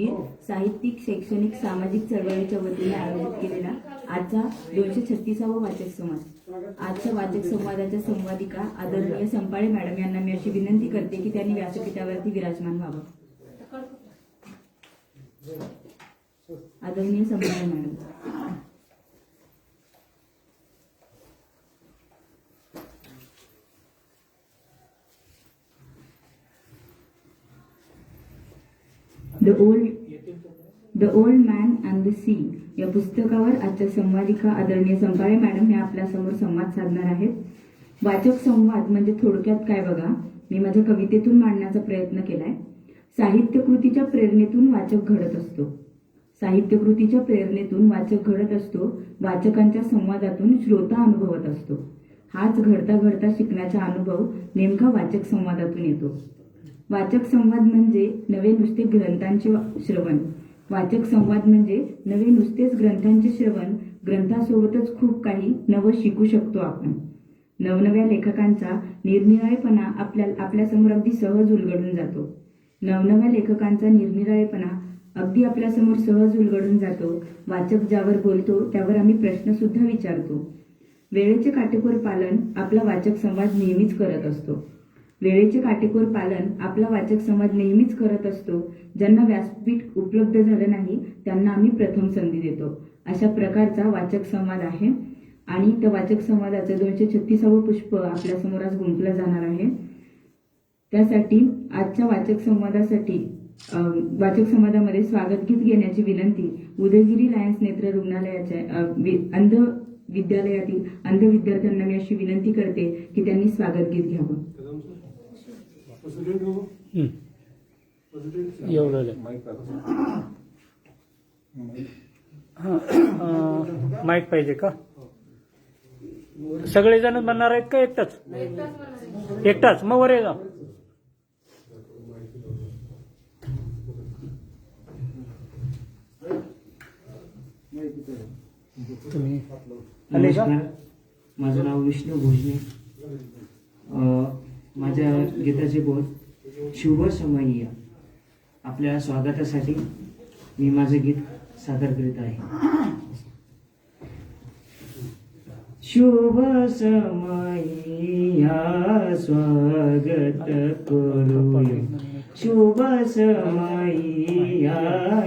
साहित्यिक, शैक्षणिक, सामाजिक चळवळीच्या वतीने आयोजित केलेला आजचा 236वा वाचक संवाद. आजच्या वाचक संवादाच्या संवादिका आदरणीय संपाळे मॅडम यांना मी अशी विनंती करते की त्यांनी व्यासपीठावरती विराजमान व्हावं. आदरणीय Sampale madam. The old man and the C या पुस्तकावर आजच्या संवादिका आदरणीय संपाळे मॅडम या आपल्या समोर संवाद साधणार आहेत. वाचक संवाद म्हणजे थोडक्यात काय बघा, मी माझ्या कवितेतून मांडण्याचा प्रयत्न केलाय. साहित्यकृतीच्या प्रेरणेतून वाचक घडत असतो. साहित्यकृतीच्या प्रेरणेतून वाचक घडत असतो. वाचकांच्या संवादातून श्रोता अनुभवत असतो. हाच घडता घडता शिकण्याचा अनुभव नेमका वाचक संवादातून येतो. वाचक संवाद म्हणजे नवे नुसते ग्रंथांचे श्रवण. वाचक संवाद म्हणजे नवे नुसतेच ग्रंथांचे श्रवण. ग्रंथासोबतच खूप काही नवं शिकू शकतो आपण. नवनव्या लेखकांचा निरनिराळेपणा आपल्यासमोर अगदी सहज उलगडून जातो. नवनव्या लेखकांचा निरनिराळेपणा अगदी आपल्यासमोर सहज उलगडून जातो. वाचक ज्यावर बोलतो त्यावर आम्ही प्रश्न सुद्धा विचारतो. वेळेचे काटेकोर पालन आपला वाचक संवाद नेहमीच करत असतो. वेळेचे काटेकोर पालन आपला वाचक संवाद नेहमीच करत असतो. ज्यांना व्यासपीठ उपलब्ध झालं नाही त्यांना आम्ही प्रथम संधी देतो. अशा प्रकारचा वाचक संवाद आहे आणि त्या वाचक संवादाचं 236वं पुष्प आपल्यासमोर आज गुंफलं जाणार आहे. त्यासाठी आजच्या वाचक संवादामध्ये स्वागत गीत घेण्याची विनंती उदयगिरी लायन्स नेत्र रुग्णालयाच्या अंध विद्यालयातील अंध विद्यार्थ्यांना मी अशी विनंती करते की त्यांनी स्वागत गीत घ्यावं. माईक पाहिजे का? सगळेजण म्हणणार आहेत का एकटाच? एकटाच मग वर येगा. तुम्ही नमस्कार, माझं नाव विष्णू भोजने. माझ्या गीताचे बोल शुभ समय्य. आपल्या स्वागतासाठी मी माझे गीत सादर करीत आहे. शुभ समय्या स्वागत करूया. शुभ समय्या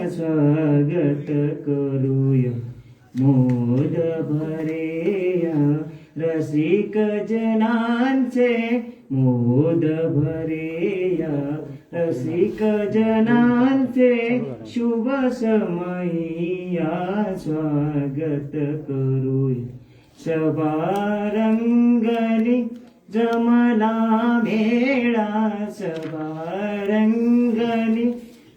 स्वागत करूया. मोद भरेया रसिक जनांचे. मोद भरेया रसिक जनांचे. शुभ समय्या स्वागत करूया. सभा रंगली जमला मेळा. सभा रंगली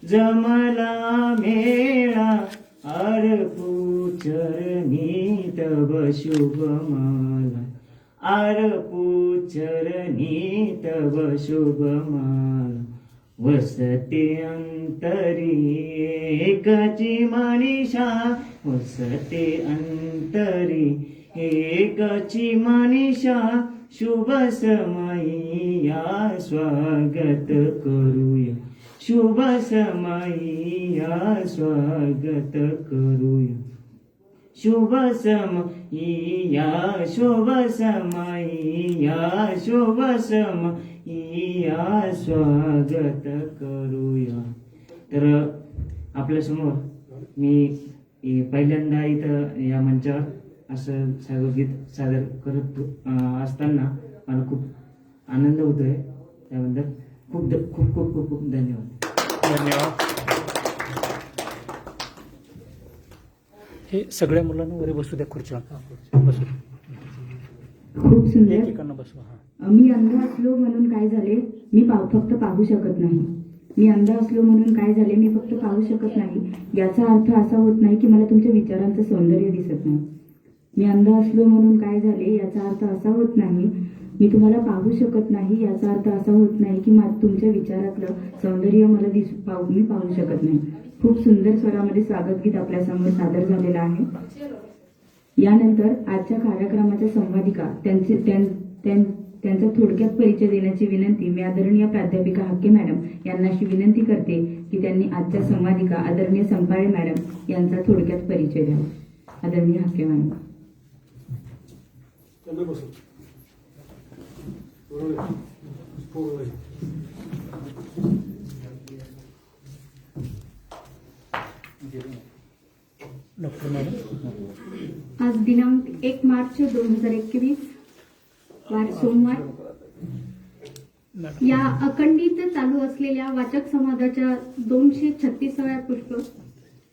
जमला मेळा. अर्पू चरणी तव शुभ माला. अर्पू चरणी तव शुभ माला. वसते अंतरी एकाची मनीषा. वसते अंतरी एकाची मनीषा. शुभ समय्या स्वागत करूया. शुभ समय्या स्वागत करूया. शुभ समय्या शुभ समय्या शुभ समय्या स्वागत करूया. तर आपल्यासमोर मी पहिल्यांदा इथं या मंचावर असं गीत सादर करत असताना मला खूप आनंद होतोय. त्याबद्दल खूप खूप खूप खूप खूप धन्यवाद. धन्यवाद. हे सगळ्या मुलांना वरी बसू द्या. खुर्च्या बसू. खूप सुंदर. एकेकांना बसवा. मी अंध असलो म्हणून काय झाले मी फक्त पाहू शकत नाही. मी अंध असलो म्हणून काय झाले मी फक्त पाहू शकत नाही याचा अर्थ असा होत नाही की मला तुमच्या विचारांचं सौंदर्य दिसत नाही. मी अंध असलो म्हणून काय झाले याचा अर्थ असा होत नाही मी तुम्हाला पाहू शकत नाही. याचा अर्थ असा होत नाही की तुमच्या विचारातलं सौंदर्य मला मी पाहू शकत नाही. खूप सुंदर स्वरामध्ये स्वागत गीत आपल्यासमोर सादर झालेलं आहे. यानंतर आजच्या कार्यक्रमाच्या संवादिका त्यांचा थोडक्यात परिचय देण्याची विनंती मी आदरणीय प्राध्यापिका हाके मॅडम यांना अशी विनंती करते की त्यांनी आजच्या संवादिका आदरणीय संपाळे मॅडम यांचा थोडक्यात परिचय द्यावा. आदरणीय हाके मॅडम. Doctor madam. आज दिनांक 1 मार्च 2021 वार सोमवार या अखंडित चालू असलेल्या वाचक संवादाच्या 236व्या पुष्प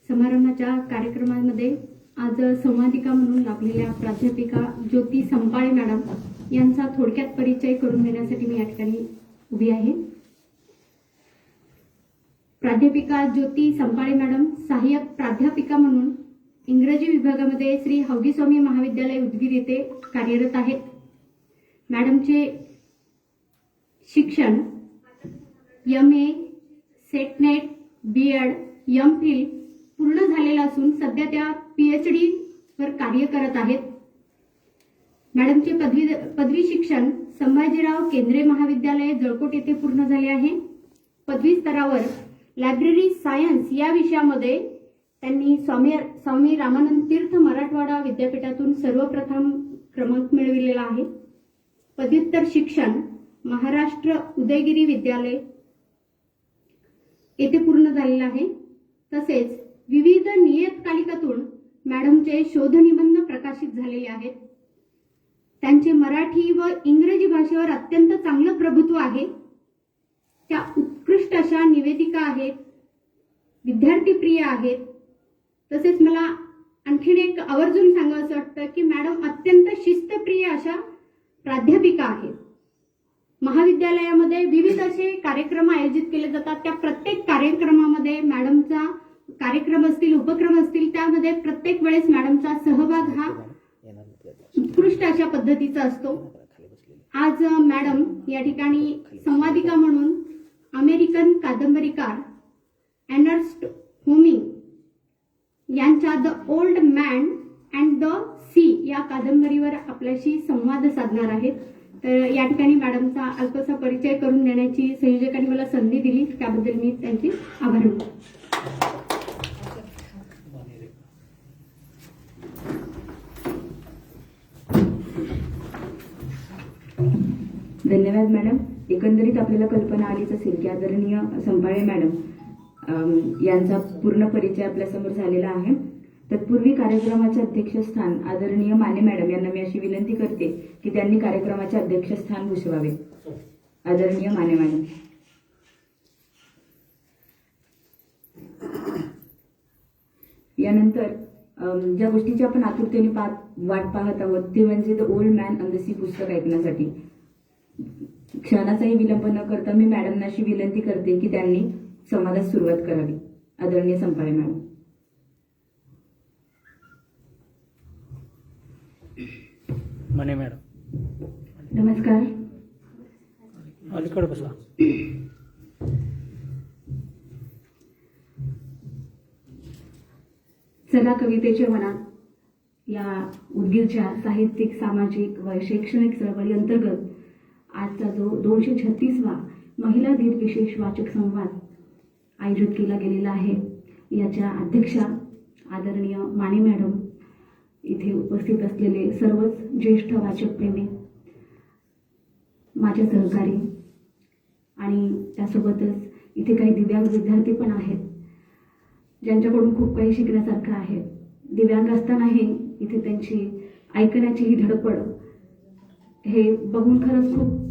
समारंभाच्या कार्यक्रमामध्ये आज संवादिका म्हणून लाभलेल्या प्राध्यापिका ज्योती संपाळे मॅडम यांचा थोडक्यात परिचय करून देण्यासाठी मी या ठिकाणी उभी आहे. प्राध्यापिका ज्योती संपाळे मॅडम सहाय्यक प्राध्यापिका म्हणून इंग्रजी विभागामध्ये श्री हौडी स्वामी महाविद्यालय उदगीर येथे कार्यरत आहेत. मॅडमचे शिक्षण MA, सेटनेट, BEd, MPhil पूर्ण झालेलं असून सध्या त्या PhD वर कार्य करत आहेत. मॅडमचे पदवी शिक्षण संभाजीराव केंद्रे महाविद्यालय जळकोट येथे पूर्ण झाले आहे. पदवी स्तरावर लायब्ररी सायन्स या विषयामध्ये त्यांनी स्वामी रामानंद तीर्थ मराठवाडा विद्यापीठातून सर्वप्रथम क्रमांक मिळविलेला आहे. पदव्युत्तर शिक्षण महाराष्ट्र उदयगिरी विद्यालय येथे पूर्ण झालेलं आहे. तसेच विविध नियतकालिकातून मॅडमचे शोधनिबंध प्रकाशित झालेले आहेत. त्यांचे मराठी व इंग्रजी भाषेवर अत्यंत चांगलं प्रभुत्व आहे. त्या उत्कृष्ट अशा निवेदिका आहेत, विद्यार्थीप्रिय आहेत. तसेच मला आणखीन एक आवर्जून सांगावंसं वाटतं की मॅडम अत्यंत शिस्तप्रिय अशा प्राध्यापिका आहेत. महाविद्यालयामध्ये विविध असे कार्यक्रम आयोजित केले जातात. त्या प्रत्येक कार्यक्रमामध्ये मॅडमचा कार्यक्रम असतील, उपक्रम असतील, त्यामध्ये प्रत्येक वेळेस मॅडमचा सहभाग हा उत्कृष्ट अशा पद्धतीचा असतो. आज मॅडम या ठिकाणी संवादिका म्हणून अमेरिकन कादंबरीकार एर्नेस्ट हेमिंग यांच्या The old man and the C या कादंबरीवर आपल्याशी संवाद साधणार आहेत. तर या ठिकाणी मॅडमचा अल्पसा परिचय करून देण्याची संयोजकांनी मला संधी दिली, त्याबद्दल मी त्यांचे आभार मानतो. धन्यवाद मॅडम. एकंदरीत आपल्याला कल्पना आलीच असेल की आदरणीय संपाळे मॅडम यांचा पूर्ण परिचय आपल्यासमोर झालेला आहे. तत्पूर्वी कार्यक्रमाचे अध्यक्षस्थान आदरणीय माने मॅडम यांना मी अशी विनंती करते की त्यांनी कार्यक्रमाचे अध्यक्षस्थान भूषवावे. आदरणीय माने मॅडम. यानंतर ज्या गोष्टीची आपण आतुरतेने वाट पाहत आहोत ते म्हणजे The old man and the Sea पुस्तक ऐकण्यासाठी. क्षणाचाही विलंब न करता मी मॅडमना अशी विनंती करते की त्यांनी संवादास सुरुवात करावी. आदरणीय संपाळे मॅडम. मने मॅडम. नमस्कार. अलीकडे बसा. चला कवितेच्या मनात या उदगीरच्या साहित्यिक, सामाजिक व शैक्षणिक चळवळी अंतर्गत आजचा जो 236वा महिला दिन विशेष वाचक संवाद आयोजित केला गेलेला आहे, याच्या अध्यक्षा आदरणीय माने मॅडम, इथे उपस्थित असलेले सर्वच ज्येष्ठ वाचकप्रेमी, माझे सहकारी आणि त्यासोबतच इथे काही दिव्यांग विद्यार्थी पण आहेत ज्यांच्याकडून खूप काही शिकण्यासारखं आहे. दिव्यांग असतानाही इथे त्यांची ऐकण्याची ही धडपड हे बघून खरंच खूप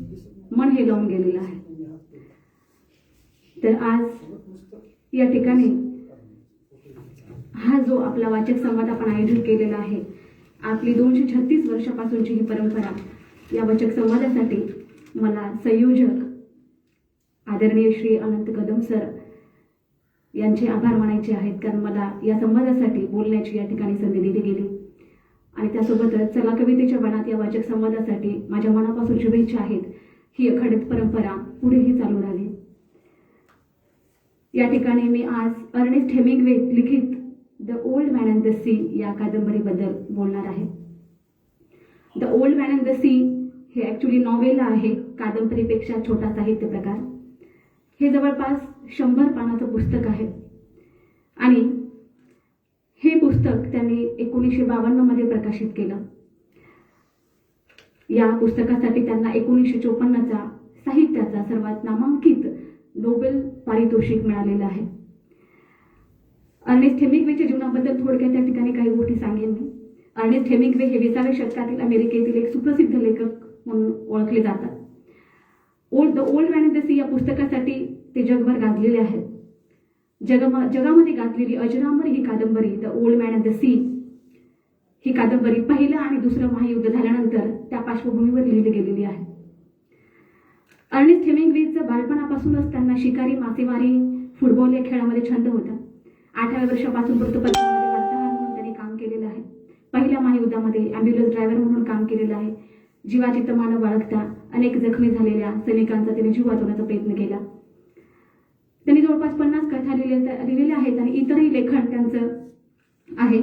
मन हेलावून गेलेलं आहे. तर आज या ठिकाणी हा जो आपला वाचक संवाद आपण आयोजित केलेला आहे, आपली 236 वर्षापासूनची ही परंपरा, या वाचक संवादासाठी मला संयोजक आदरणीय श्री अनंत कदम सर यांचे आभार मानायचे आहेत, कारण मला या संवादासाठी बोलण्याची या ठिकाणी संधी दिली गेली. आणि त्यासोबतच चला कवितेच्या वनात या वाचक संवादासाठी माझ्या मनापासून शुभेच्छा आहेत. ही अखंडित परंपरा पुढेही चालू राहावी. या ठिकाणी मी आज अर्नेस्ट हेमिंग्वे लिखित The old man and the C या कादंबरीबद्दल बोलणार आहे. The old man and the Sea हे ऍक्च्युली नॉवेला आहे, कादंबरीपेक्षा छोटा साहित्य प्रकार. हे जवळपास 100 पानाचं पुस्तक आहे आणि हे पुस्तक त्यांनी 1952 मध्ये प्रकाशित केलं. या पुस्तकासाठी त्यांना 1954चा साहित्याचा सर्वात नामांकित नोबेल पारितोषिक मिळालेलं आहे. अर्नेस्ट हेमिंग्वेच्या जीवनाबद्दल थोडक्यात त्या ठिकाणी काही गोष्टी सांगेन मी. अर्नेस्ट हेमिंग्वे हे 20व्या शतकातील अमेरिकेतील एक सुप्रसिद्ध लेखक म्हणून ओळखले जातात. The old man and the C या पुस्तकासाठी ते जगभर गाजलेले आहेत. जगामध्ये गाजलेली अजरामर ही कादंबरी the old man and the sea ही कादंबरी पहिलं आणि दुसरं महायुद्ध झाल्यानंतर त्या पार्श्वभूमीवर लिहिली गेलेली आहे. अर्नेस्ट हेमिंग्वेचं बालपणापासूनच त्यांना शिकारी, मासेमारी, फुटबॉल या खेळामध्ये छंद होता. 8व्या वर्षापासून वृत्तपत्रामध्ये वार्ताहर म्हणून त्यांनी काम केलेलं आहे. पहिल्या महायुद्धामध्ये ॲम्ब्युलन्स ड्रायव्हर म्हणून काम केलेलं आहे. जीवाची तमानं बाळगता अनेक जखमी झालेल्या सैनिकांचा त्यांनी जीव वाचवण्याचा प्रयत्न केला. त्यांनी जवळपास 50 कथा लिहिलेल्या आहेत आणि इतरही लेखन त्यांचं आहे.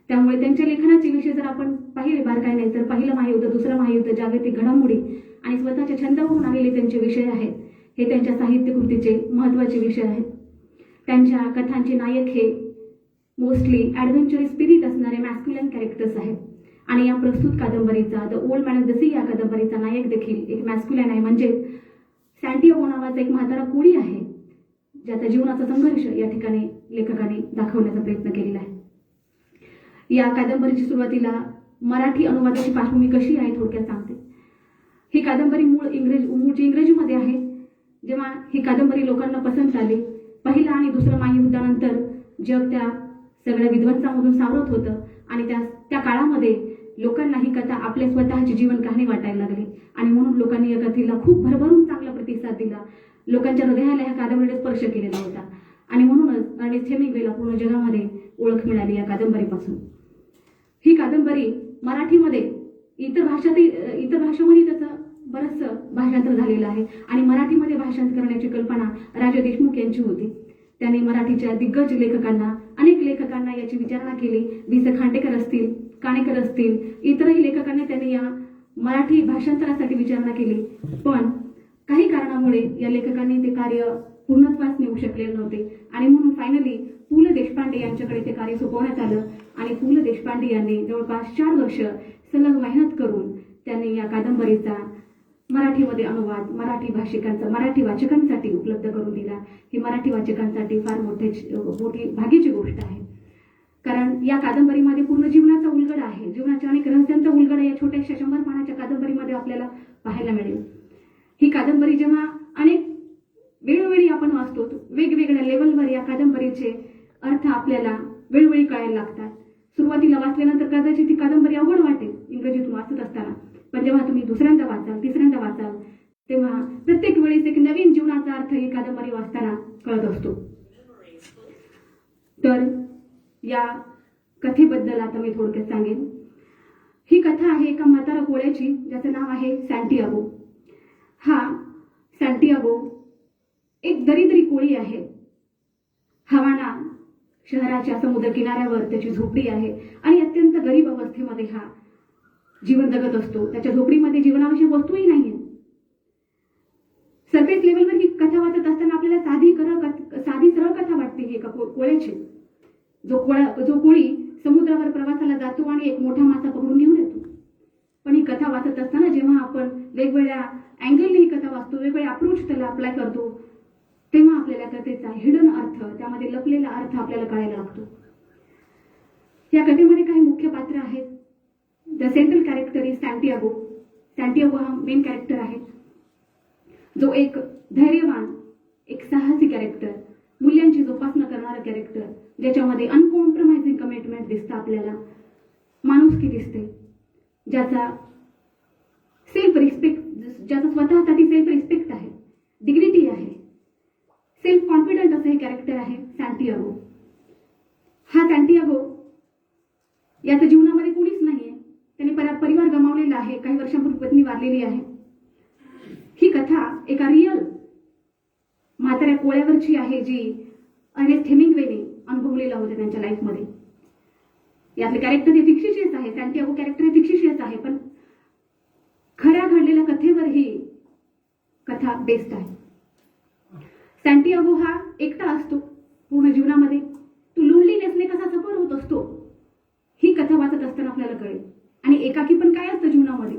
त्यामुळे त्यांच्या लेखनाचे विषय जर आपण पाहिले बारकाईने तर पहिलं महायुद्ध, दुसरं महायुद्ध, जागतिक घडामोडी आणि स्वतःच्या छंदावरून आलेले त्यांचे विषय आहेत. हे त्यांच्या साहित्यकृतीचे महत्त्वाचे विषय आहेत. त्यांच्या कथांचे नायक हे मोस्टली ॲडव्हेंचर स्पिरिट असणारे मॅस्क्युलन कॅरेक्टर्स आहेत आणि या प्रस्तुत कादंबरीचा The old man of the C या कादंबरीचा नायक देखील एक मॅस्क्युलन आहे. म्हणजे सँटियागो नावाचा एक म्हातारा कोळी आहे ज्याचा जीवनाचा संघर्ष या ठिकाणी लेखकाने दाखवण्याचा प्रयत्न केलेला आहे. या कादंबरीची सुरुवातीला मराठी अनुवादाची पार्श्वभूमी कशी आहे थोडक्यात सांगते. ही कादंबरी मूळची इंग्रजीमध्ये आहे. जेव्हा ही कादंबरी लोकांना पसंत आली, पहिलं आणि दुसरं महायुद्धानंतर जग त्या सगळ्या विध्वंसामधून सावरत होतं आणि त्या काळामध्ये लोकांना ही कथा आपल्या स्वतःची जीवन कहाणी वाटायला लागली आणि म्हणून लोकांनी या कथेला खूप भरभरून चांगला प्रतिसाद दिला. लोकांच्या हृदयाला ह्या कादंबरीने स्पर्श केलेला होता आणि म्हणूनच अर्नेस्ट हेमिंग्वेला पूर्ण जगामध्ये ओळख मिळाली या कादंबरीपासून. ही कादंबरी मराठीमध्ये इतर भाषांमध्ये त्याचं बरंचसं भाषांतर झालेलं आहे आणि मराठीमध्ये भाषांतर करण्याची कल्पना राजा देशमुख यांची होती. त्यांनी मराठीच्या दिग्गज लेखकांना, अनेक लेखकांना याची विचारणा केली. वि. स. खांडेकर असतील, काणेकर असतील, इतरही लेखकांनी त्यांनी या मराठी भाषांतरासाठी विचारणा केली. पण काही कारणामुळे या लेखकांनी ते कार्य पूर्णत्वास नेऊ शकलेले नव्हते आणि म्हणून फायनली पु. ल. देशपांडे यांच्याकडे ते कार्य सोपवण्यात आलं आणि पु. ल. देशपांडे यांनी जवळपास 4 वर्ष सलग मेहनत करून त्यांनी या कादंबरीचा मराठीमध्ये अनुवाद मराठी वाचकांसाठी उपलब्ध करून दिला. ही मराठी वाचकांसाठी फार मोठी भाग्याची गोष्ट आहे. कारण या कादंबरीमध्ये पूर्ण जीवनाचा उलगडा आहे. जीवनाच्या अनेक रहस्यांचा उलगडा या छोट्याशा 100 पानाच्या कादंबरीमध्ये आपल्याला पाहायला मिळेल. ही कादंबरी जेव्हा अनेक वेळोवेळी आपण वाचतो, वेगवेगळ्या लेवलवर या कादंबरीचे अर्थ आपल्याला वेळोवेळी कळायला लागतात. सुरुवातीला वाचल्यानंतर कदाचित ती कादंबरी अवघड वाटेल इंग्रजीतून वाचत असताना, पण जेव्हा तुम्ही दुसऱ्यांदा वाचाल, तिसऱ्यांदा वाचाल, तेव्हा प्रत्येक वेळेस एक नवीन जीवनाचा अर्थ ही कादंबरी वाचताना कळत असतो. तर या कथेबद्दल आता मी थोडक्यात सांगेन. ही कथा आहे एका म्हातारा कोळ्याची ज्याचं नाव आहे सँटियागो. हा सँटियागो एक दरिद्री कोळी आहे. हवाना शहराच्या समुद्र किनाऱ्यावर त्याची झोपडी आहे आणि अत्यंत गरीब अवस्थेमध्ये हा जीवन जगत असतो. त्याच्या झोपडीमध्ये जीवनावश्यक वस्तूही नाहीये. सरफेस लेवलवर ही कथा वाचत असताना आपल्याला साधी सरळ कथा वाटते ही एका कोळ्याची. जो कोळी समुद्रावर प्रवासाला जातो आणि एक मोठा मासा पकडून घेऊन येतो. पण ही कथा वाचत असताना जेव्हा आपण वेगवेगळ्या अँगलने ही कथा वाचतो, वेगवेगळे अप्रोच त्याला अप्लाय करतो, तेव्हा आपल्याला कथेचा हिडन अर्थ, त्यामध्ये लपलेला अर्थ आपल्याला कळायला लागतो. या कथेमध्ये काही मुख्य पात्र आहेत. The central character is Santiago. Santiago हा मेन कॅरेक्टर आहे, जो एक धैर्यवान, एक साहसी कॅरेक्टर, मूल्यांची जोपासना करणारा कॅरेक्टर, ज्याच्यामध्ये अनकॉम्प्रोमाइजिंग कमिटमेंट दिसतं आपल्याला, माणुसकी दिसते, ज्याचा स्वतःसाठी सेल्फ रिस्पेक्ट आहे, डिग्निटी आहे, सेल्फ कॉन्फिडंट असं हे कॅरेक्टर आहे सँटियागो. हा सँटियागो याच्या जीवनामध्ये कोणीच नाहीये. त्याने परिवार गमावलेला आहे. काही वर्षांपूर्वी पत्नी वारलेली आहे. ही कथा एका रिअल म्हाताऱ्या कोळ्यावरची आहे, जी अर्नेस्ट हेमिंग्वेने अनुभवलेला होता त्यांच्या लाईफमध्ये. यातले कॅरेक्टर हे फिक्शिशियस आहे. सँटियागो कॅरेक्टर हे फिक्शिशियस आहे, पण खऱ्या घडलेल्या कथेवर ही कथा बेस्ड आहे. सॅन्टियागो हा एकटा असतो पूर्ण जीवनामध्ये. तो लोनलीनेसने कसा सफर होत असतो ही कथा वाचत असताना आपल्याला कळेल. आणि एकाकी पण काय असतं जीवनामध्ये,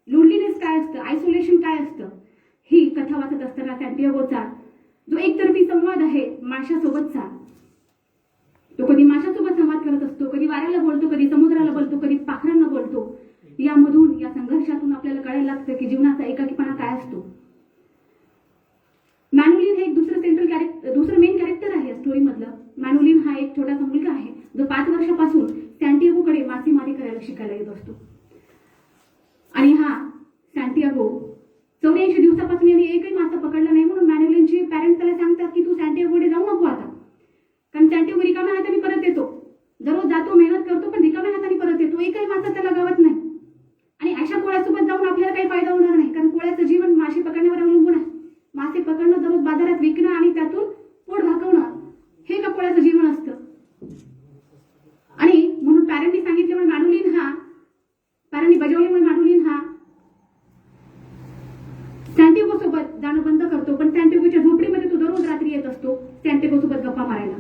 लोनलीनेस काय असतं, आयसोलेशन काय असतं, ही कथा वाचत असताना सॅन्टियागोचा जो एकतर्फी संवाद आहे माशासोबतचा, तो कधी माशासोबत संवाद करत असतो, कधी वाऱ्याला बोलतो, कधी समुद्राला बोलतो, कधी पाखरांना बोलतो. यामधून, या संघर्षातून आपल्याला कळायला लागतं की जीवनाचा एकाकीपणा काय असतो. मॅनुलिन हे एक दुसरं मेन कॅरेक्टर आहे या स्टोरी मधलं. मॅनुलिन हा एक छोटासा मुलगा आहे जो 5 वर्षापासून सॅन्टियागोकडे मासेमारी करायला शिकायला येत असतो. आणि हा सॅन्टियागो 84 दिवसापासून याने एकही मासा पकडला नाही. म्हणून मॅनुलिनचे पॅरेंट्स त्याला सांगतात की तू सॅन्टियागोकडे जाऊ नको आता, कारण सॅन्टियागो रिकाम्या हाताने परत येतो. दररोज जातो, मेहनत करतो, पण रिकाम्या हाताने परत येतो. एकही मासा त्याला गावत नाही. आणि अशा कोळ्यासोबत जाऊन आपल्याला काही फायदा होणार नाही, कारण कोळ्याचं जीवन मासे पकडण्यावर अवलंबून आहे. मासे पकडणं, दररोज बाजारात विकणं आणि त्यातून पोट भागवणं, हे का कोळ्याचं जीवन असतं. आणि म्हणून पॅरेंटनी सांगितल्यामुळे पॅरेंटनी बजावल्यामुळे मॅनुलिन हा सॅन्टियागो सोबत जाणं बंद करतो. पण सॅन्टियागोच्या झोपडीमध्ये तो दररोज रात्री येत असतो सॅन्टियागो सोबत गप्पा मारायला.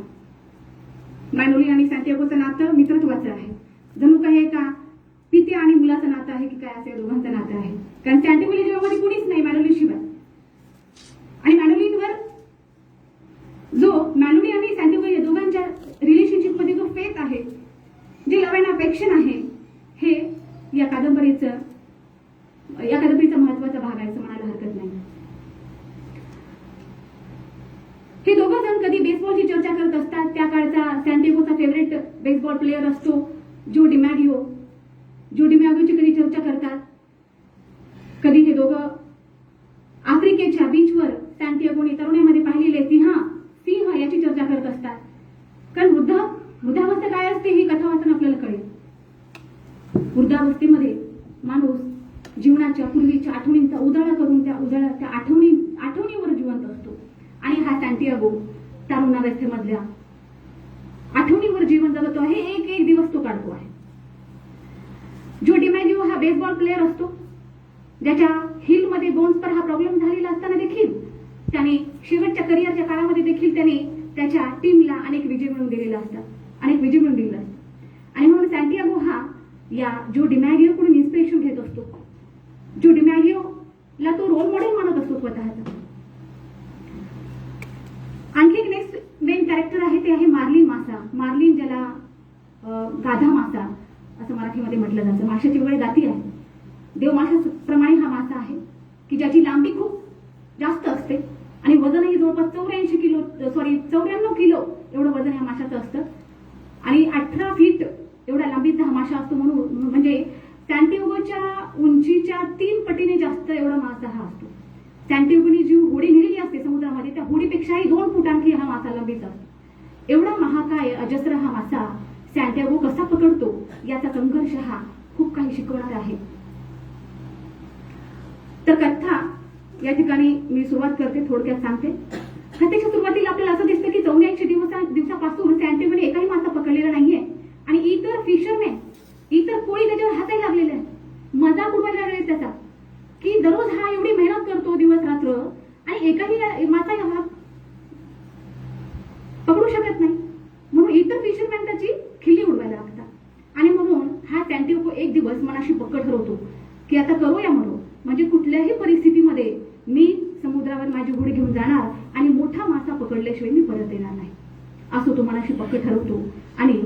मॅनुलिन आणि सॅन्टियागोचं नातं मित्रत्वाचं आहे. जणू काही एका पित्या आणि मुलाचं नातं आहे की काय, असे दोघांचं नातं आहे. कारण सॅन्टियागोच्या जीवामध्ये कुणीच नाही मॅनुलिन शिवाय. आणि मॅनुलिन आणि सॅन्टियागो या दोघांच्या रिलेशनशिप मध्ये जो फेथ आहे, जे लव्ह अँड अफेक्शन आहे, हे या कादंबरीचा महत्वाचा भाग आहे असं म्हणायला हरकत नाही. हे दोघं जण कधी बेसबॉलची चर्चा करत असतात. त्या काळचा सॅन्टियागोचा फेवरेट बेसबॉल प्लेअर असतो जो डिमॅगिओची कधी चर्चा करतात. कधी हे दोघं आफ्रिकेच्या बीचवर सॅन्टियागोने तरुणामध्ये पाहिलेले सिंह याची चर्चा करत असतात. कारण वृद्धावस्था काय असते ही कथा वाचून आपल्याला कळेल. वृद्धावस्थेमध्ये माणूस जीवनाच्या पूर्वीच्या आठवणींचा उजाळा करून त्या आठवणीवर जिवंत असतो. आणि हा सॅन्टियागो तरुणावस्थेमधल्या आठवणीवर जीवन जगतो आहे. एक दिवस तो काढतो आहे. जो डिमॅगिओ हा बेसबॉल प्लेअर असतो, ज्याच्या हिलमध्ये बोन्सवर हा प्रॉब्लेम झालेला असताना देखील त्याने शेवटच्या करिअरच्या काळामध्ये देखील त्याने त्याच्या टीमला अनेक विजय मिळवून दिलेले असतात. आणि म्हणून सॅन्टियागो हा या जो डिमॅगिओकडून इन्स्पिरेशन घेत असतो. जो डिमॅगिओला तो रोल मॉडेल मानत असतो स्वतःचा. आणखी एक नेक्स्ट मेन कॅरेक्टर आहे ते आहे मार्लिन मासा. मार्लिन, ज्याला गाधा मासा असं मराठीमध्ये म्हटलं जातं. माशाची वेगळी जाती आहे. देवमाशाप्रमाणे हा मासा आहे की ज्याची लांबी खूप जास्त असते आणि वजनही जवळपास 94 किलो एवढं वजन या माशाचं असतं. आणि 18 फीट एवढ्या लांबीचा हा मासा असतो. म्हणून म्हणजे सॅन्टियागोच्या उंचीच्या 3 पटीने जास्त एवढा मासा हा असतो. सॅन्टियागोनी जी होडी नेलेली असते समुद्रामध्ये, त्या होडीपेक्षाही 2 फूट आणखी हा मासा लांबीचा असतो. एवढा महाकाय अजस्र हा मासा सॅन्टियागो कसा पकडतो याचा संघर्ष हा खूप काही शिकवणार आहे. तर कथा या ठिकाणी मी सुरुवात करते, थोडक्यात सांगते. कथेच्या सुरुवातीला आपल्याला असं दिसतं की 84 दिवसापासून सॅन्टियागोने एकही मासा पकडलेला नाहीये आणि इतर फिशरने, इतर कोळी त्याच्यावर हातायला लागलेले आहेत, मजाक उडवायला लागले त्याचा, की दररोज हा एवढी मेहनत करतो दिवस रात्र आणि एकही मासा हा पकडू शकत नाही. म्हणून इतर फिशरमॅन त्याची खिल्ली उडवायला लागतात. आणि म्हणून हा सॅन्टियागो एक दिवस मनाशी पक्क ठरवतो की आता करूया म्हणून, म्हणजे कुठल्याही परिस्थितीमध्ये मी समुद्रावर माझी होडी घेऊन जाणार आणि मोठा मासा पकडल्याशिवाय मी परत येणार नाही, असं तो मनाशी पक्क ठरवतो. आणि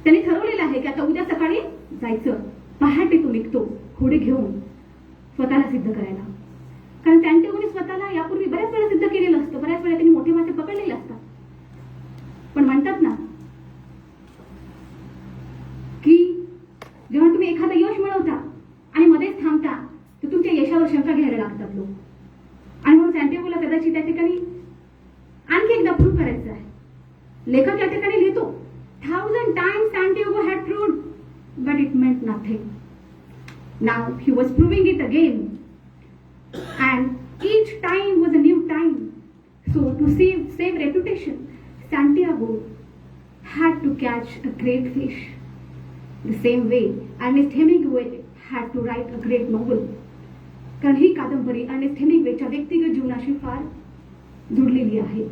त्याने ठरवलेलं आहे की आता उद्या सकाळी जायचं. पहाटे तो निघतो होडी घेऊन स्वतःला सिद्ध करायला. कारण सॅन्टियागोने स्वतःला यापूर्वी बऱ्याच वेळा सिद्ध केलेलं असतं. बऱ्याच वेळा त्यांनी मोठे मासे पकडलेले असतात. पण म्हणतात ना की जेव्हा तुम्ही एखादं यश मिळवता आणि मध्येच थांबता तर तुमच्या यशावर शंका घ्यायला लागतात लोक. आणि म्हणून सॅन्टियागोला कदाचित त्या ठिकाणी आणखी एकदा प्रूव्ह करायचं आहे. लेखक या ठिकाणी लिहितो, 1000 times Santiago had proved, but it meant nothing. Now he was proving it again, and each time was a new time. So to save reputation, Santiago had to catch a great fish. The same way Ernest Hemingway had to write a great novel. कारण ही कादंबरी Ernest हेमिंग्वेच्या व्यक्तिगत जीवनाशी फार जुडलेली आहे.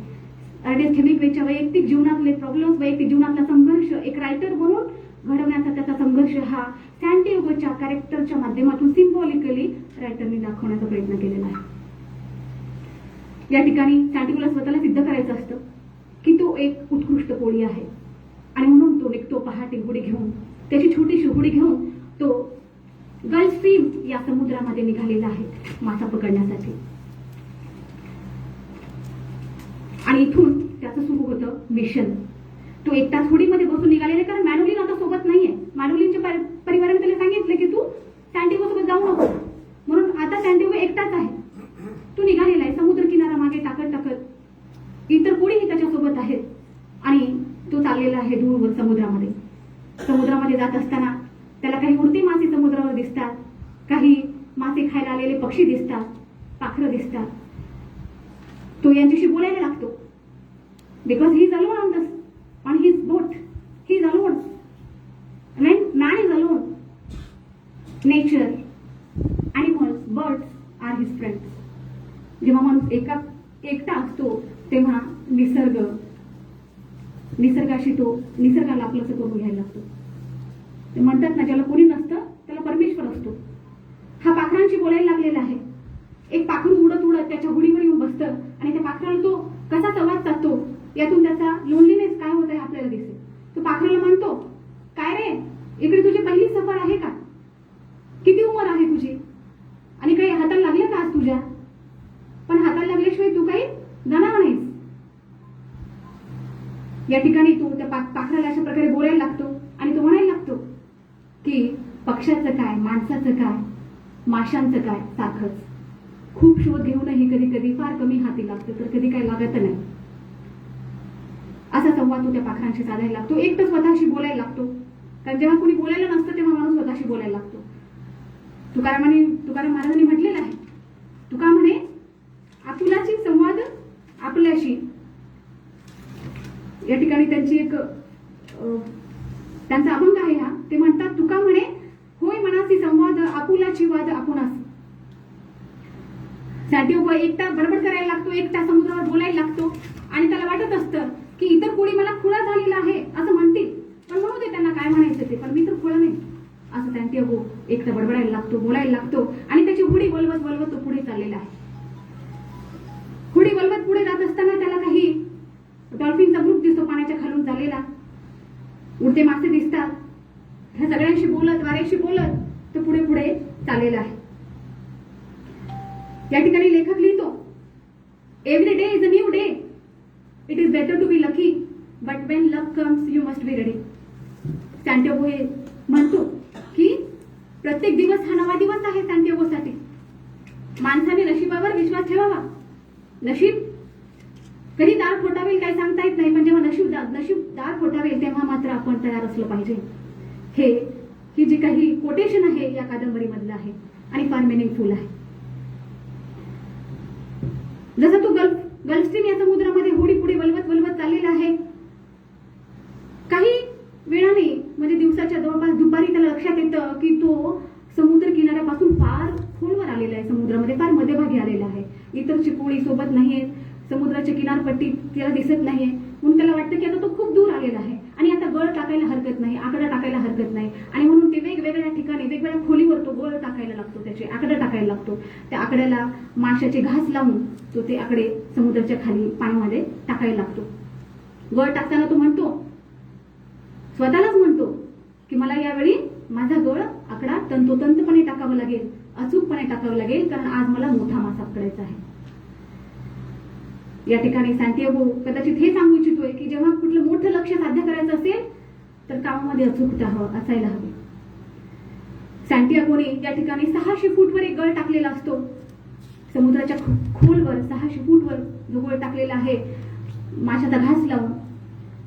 Ernest हेमिंग्वेच्या वैयक्तिक जीवनातले प्रॉब्लेम्स, वैयक्तिक जीवनातला संघर्ष, एक रायटर म्हणून घडवण्याचा त्याचा संघर्ष हा सॅन्टियागोच्या कॅरेक्टरच्या माध्यमातून सिम्बॉलिकली रायटरने दाखवण्याचा प्रयत्न केलेला आहे. या ठिकाणी सॅन्टियागोला स्वतःला सिद्ध करायचं असतं की तो एक उत्कृष्ट कोळी आहे आणि म्हणून तो निघतो पहाटे होडी घेऊन, त्याची छोटीशी होडी घेऊन तो गल्फ स्ट्रीम या समुद्रामध्ये निघालेला आहे मासा पकडण्यासाठी. आणि इथून त्याचं सुरू होतं मिशन. तो एकटाच होडीमध्ये बसून निघालेला आहे कारण मॅनोलिन आता सोबत नाहीये. मॅनोलिनच्या परिवाराने त्याला सांगितलं की तू सॅन्टियागो सोबत जाऊ नको, म्हणून आता सॅन्टियागो एकटाच आहे. तो निघालेला आहे समुद्र किनारा मागे टाकत टाकत. इतर कोणीही त्याच्यासोबत आहेत आणि तो चाललेला आहे दूरवर समुद्रामध्ये. समुद्रामध्ये जात असताना त्याला काही उडती मासे समुद्रावर दिसतात, काही मासे खायला आलेले पक्षी दिसतात, पाखरं दिसतात. तो यांच्याशी बोलायला लागतो because he is alone on his boat. He is alone. Man is alone. Nature, animals, birds are his friends. जेव्हा माणूस एकटा असतो तेव्हा निसर्गाशी तो निसर्गाला आपलंसं करून घ्यायला लागतो. ते म्हणतात ना, ज्याला कोणी नसतं त्याला परमेश्वर असतो. हा पाखरांशी बोलायला लागलेला आहे. एक पाखरू उडत उडत त्याच्या होडीवर येऊन बसतं आणि त्या पाखराला तो कसा संवाद साधतो यातून त्याचा लोनलीनेस काय होत आहे आपल्याला दिसेल. तो पाखराला म्हणतो, काय रे, इकडे तुझी पहिली सफर आहे का? किती उमर आहे तुझी? आणि काही हाताला लागलं का आज तुझ्या? पण हाताला लागल्याशिवाय तू काही जाणार नाहीस. या ठिकाणी तो त्या पाखराला अशा प्रकारे बोलायला लागतो आणि तो म्हणायला लागतो की पक्ष्याचं काय, माणसाचं काय, माशांचं काय, सारखंच. खूप शोध घेऊनही कधी कधी फार कमी हाती लागतं, तर कधी काही लागत नाही. असा संवाद तो त्या पाखरांशी साधायला लागतो. एक तर स्वतःशी बोलायला लागतो, कारण जेव्हा कोणी बोलायला नसतं तेव्हा माणूस स्वतःशी बोलायला लागतो. तुकाराम महाराजांनी म्हटलेलं आहे, तुका म्हणे आपुलाची संवाद आपल्याशी. या ठिकाणी त्यांची एक त्यांचा अभंग आहे हा. ते म्हणतात, तुका म्हणे होय मनासी संवाद आपुलाची वाद आपणास. सॅन्टियागो एकटा बडबड करायला लागतो, एकटा समुद्रावर बोलायला लागतो आणि त्याला वाटत असतं की इतर कोणी मला खुळा झालेला आहे असं म्हणतील, पण म्हणू दे त्यांना काय म्हणायचं ते, पण मी तर खुळा नाही. असं सॅन्टियागो एकटा बडबडायला लागतो, बोलायला लागतो आणि त्याची होडी वलवत वलवत तो पुढे चाललेला आहे. होडी वलवत पुढे जात असताना त्याला काही डॉल्फिनचा ग्रुप दिसतो पाण्याच्या खालून चाललेला. उडते मासे दिसतात. ह्या सगळ्यांशी बोलत, वाऱ्याशी बोलत तो पुढे पुढे चाललेला आहे. या ठिकाणी लेखक लिहितो, every day is a new day. It is better to be lucky, but when luck comes you must be ready. Santiago हे म्हणतो की प्रत्येक दिवस हा नवा दिवस आहे सॅन्टियागोसाठी. माणसाने नशिबावर विश्वास ठेवावा. नशीब कधी दार फुटावेल काही सांगता येत नाही, पण जेव्हा नशीब दार फुटावेल तेव्हा मात्र आपण तयार असलं पाहिजे. ही जी काही कोटेशन आहे या कादंबरीमधलं आहे आणि फार मिनिंगफुल आहे. जसं तो गल्फ स्ट्रीम या समुद्रामध्ये होडी पुढे वलवत वलवत चाललेला आहे. काही वेळाने म्हणजे दिवसाच्या जवळपास दुपारी त्याला लक्षात येतं की तो समुद्र किनाऱ्यापासून फार खोलवर आलेला आहे, समुद्रामध्ये फार मध्यभागी आलेला आहे. इतर चिपोळी सोबत नाहीये, समुद्राच्या किनारपट्टी त्याला दिसत नाहीये. म्हणून त्याला वाटतं की आता तो खूप दूर आलेला आहे आणि आता गळ टाकायला हरकत नाही, आकडा टाकायला हरकत नाही. आणि म्हणून ते वेगवेगळ्या ठिकाणी वेगवेगळ्या खोलीवर तो गळ टाकायला लागतो, त्याचे आकडा टाकायला लागतो. त्या आकड्याला माशाचे घास लावून तो ते आकडे समुद्राच्या खाली पाण्यामध्ये टाकायला लागतो. गळ टाकताना तो म्हणतो, स्वतःलाच म्हणतो की मला यावेळी माझा गळ आकडा तंतोतंतपणे टाकावा लागेल, अचूकपणे टाकावं लागेल, कारण आज मला मोठा मासा पकडायचा आहे. या ठिकाणी सॅन्टियागो कदाचित हे सांगू इच्छितोय की जेव्हा कुठलं मोठं लक्ष्य साध्य करायचं असेल तर कामामध्ये अचूकता असायला हवी. सॅन्टियागोने या ठिकाणी 600 फूटवर एक गळ टाकलेला असतो. समुद्राच्या खोलवर 600 फूटवर जो गळ टाकलेला आहे माशाचा घास लावून.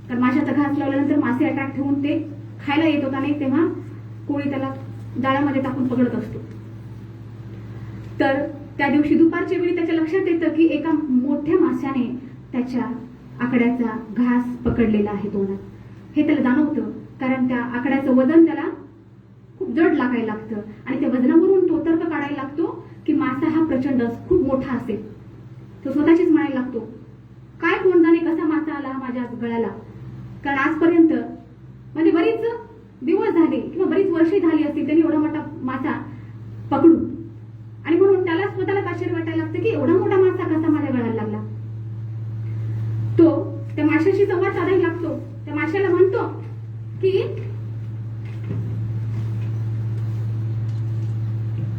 कारण माशाचा घास लावल्यानंतर मासे अट्रॅक्ट होऊन ते खायला येत होता नाही, तेव्हा कोळी त्याला जाळ्यामध्ये टाकून पकडत असतो. तर त्या दिवशी दुपारच्या वेळी त्याच्या लक्षात येतं की एका मोठ्या माशाने त्याच्या आकड्याचा घास पकडलेला आहे तोंडात. हे त्याला जाणवतं, कारण त्या आकड्याचं वजन त्याला खूप जड लागायला लागतं आणि त्या वजनावरून तो तर्क काढायला लागतो की मासा हा प्रचंड खूप मोठा असेल. तो स्वतःशीच म्हणायला लागतो, काय कोण जाणे कसा मासा आला माझ्या गळ्याला. कारण आजपर्यंत म्हणजे बरीच दिवस झाले किंवा बरीच वर्षे झाली असतील त्यांनी एवढा मोठा मासा पकडून, आणि म्हणून त्याला स्वतःलाच आश्चर्य वाटायला लागतं की एवढा मोठा मासा कसा माझ्या गळ्याला लागला. तो त्या माशाशी संवाद साधायला लागतो. त्या माशाला म्हणतो की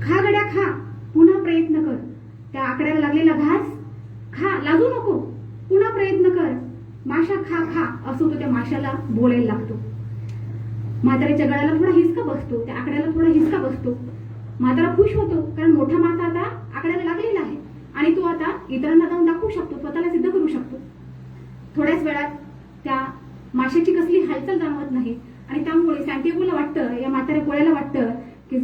खा गड्या खा, पुन्हा प्रयत्न कर. त्या आकड्याला लागलेला घास खा, लाजू नको, पुन्हा प्रयत्न कर, माशा खा खा, असं तो त्या माशाला बोलायला लागतो. म्हाताऱ्याच्या गळ्याला थोडा हिसका बसतो, त्या आकड्याला थोडा हिसका बसतो. म्हातारा खुश होतो कारण मोठा मासा आता आकड्याला लागलेला आहे आणि तो आता इतरांना जाऊन दाखवू शकतो, स्वतःला सिद्ध करू शकतो. थोड्याच वेळात त्या माशाची कसली हालचाल जाणवत नाही आणि त्यामुळे सॅन्टियागोला वाटतं, या म्हाताऱ्या कोळ्याला वाटतं की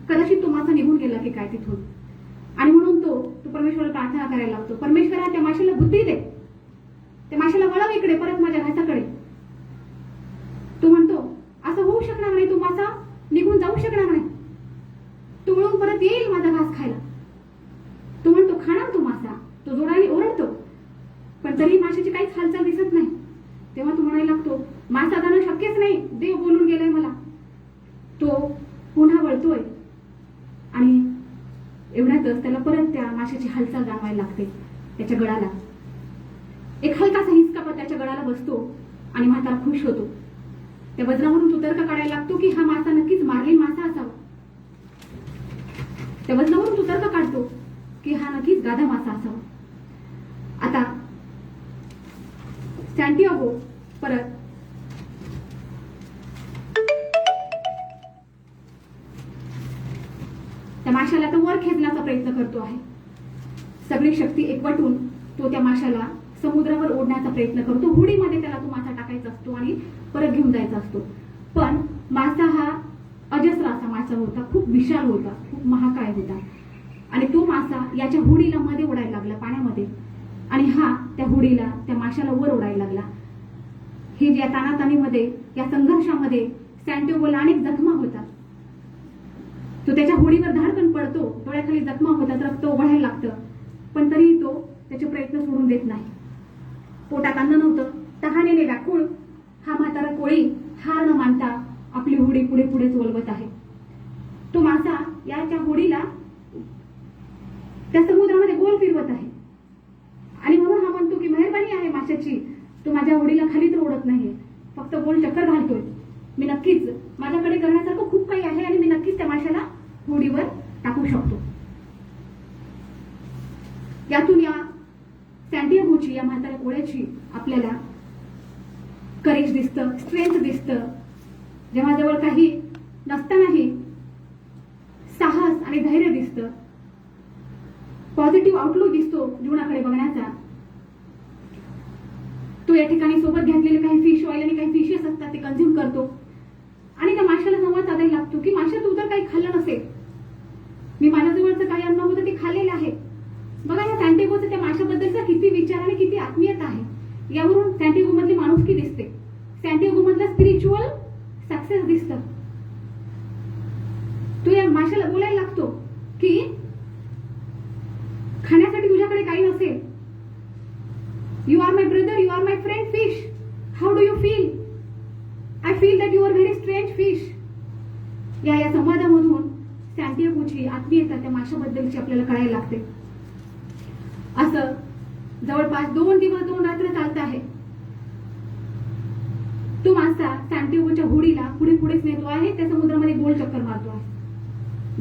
कदाचित तो मासा निघून गेला की काय तिथून. आणि म्हणून तो परमेश्वराला प्रार्थना करायला लागतो, परमेश्वरा त्या माशाला बुद्धी दे, त्या माशाला वळव इकडे परत माझ्या घासाकडे. तो म्हणतो असं होऊ शकणार नाही, तो मासा निघून जाऊ शकणार नाही, तो वळून परत येईल माझा घास खायला. तो म्हणतो खाणार तो मासा, तो जोराने ओरडतो पण तरी माशाची काहीच हालचाल दिसत नाही. तेव्हा तो म्हणायला लागतो मासा जाणं शक्यच नाही, देव बोलून गेलाय मला. तो पुन्हा वळतोय आणि एवढ्यातच त्याला परत त्या माशाची हालचाल जाणवायला लागते. त्याच्या गळाला एक हलकासा हिसका पण त्याच्या गळाला बसतो आणि म्हातारा खुश होतो. त्या वजनावरून तो तर्क काढायला लागतो की हा मासा नक्कीच मारलेल मासा असावा. त्या वजनावरून तो तर्क काढतो की हा नक्कीच गाधा मासा असावा. आता सॅन्टियागो परत त्या माशाला आता वर खेचण्याचा प्रयत्न करतो आहे. सगळी शक्ती एकवटून तो त्या माशाला समुद्रावर ओढण्याचा प्रयत्न करतो. होडीमध्ये त्याला तो मासा टाकायचा असतो आणि परत घेऊन जायचा असतो. पण मासा हा अजस्र असा मासा होता, खूप विशाल होता, खूप महाकाय होता आणि तो मासा याच्या होडीला मध्ये ओढायला लागला पाण्यामध्ये आणि हा त्या होडीला त्या माशाला वर ओढायला लागला. हे या ताणाताणीमध्ये या संघर्षामध्ये सॅन्टियागोला अनेक जखमा होतात. तो त्याच्या होडीवर धाडकन पडतो, डोळ्याखाली जखमा होतात, रक्त ओघळायला लागतं पण तरीही तो त्याचे प्रयत्न सोडून देत नाही. पोटात अन्न नव्हतं, तहानेने व्याकुळ हा म्हातारा कोळी हार न मानता आपली होडी पुढे पुढेच वळवत आहे. तो मासा याच्या होडीला त्या समुद्रामध्ये गोल फिरवत आहे आणि म्हणून हा म्हणतो की मेहरबानी आहे माशाची, तो माझ्या होडीला खाली तर ओढत नाहीये, फक्त गोल चक्कर घालतोय. मी नक्कीच माझ्याकडे करण्यासारखं खूप काही आहे आणि मी नक्कीच त्या माशाला होडीवर टाकू शकतो. यातून या सॅन्टियागोची, या म्हाताऱ्या कोळ्याची आपल्याला करेज दिसतं, स्ट्रेंथ दिसतं. जेव्हा जवळ काही नसतानाही साहस आणि धैर्य दिसतं, पॉझिटिव्ह आउटलुक दिसतो जीवनाकडे बघण्याचा. तो या ठिकाणी सोबत घेतलेले काही फिश ऑइल आणि काही फिशेस असतात ते कंझ्युम करतो आणि त्या माशाला संवाद साधायला लागतो की माशा तू तर काही खाल्लं नसेल, मी माझ्याजवळचं काही अन्न होतं ते खाल्लेलं आहे. बघा या सॅन्टियागोचा त्या माशाबद्दलचा किती विचार आणि किती आत्मीयता आहे. यावरून सॅन्टियागो मधली माणुसकी दिसते, सॅन्टियागो मधला स्पिरिच्युअल सक्सेस दिसतं. तो या माशाला बोलायला लागतो की खाण्यासाठी तुझ्याकडे काही नसेल, you are my brother, you are my friend fish, how do you feel? I feel that you are very strange fish. या संवादामधून सॅन्टियागोची आत्मीयता त्या माशाबद्दलची आपल्याला कळायला लागते. असं जवळपास 2 दिवस 2 रात्र चालत आहे. तो मासा सॅन्टियागोच्या होडीला पुढे पुढेच नेतो आहे, त्या समुद्रामध्ये गोल चक्कर मारतो आहे.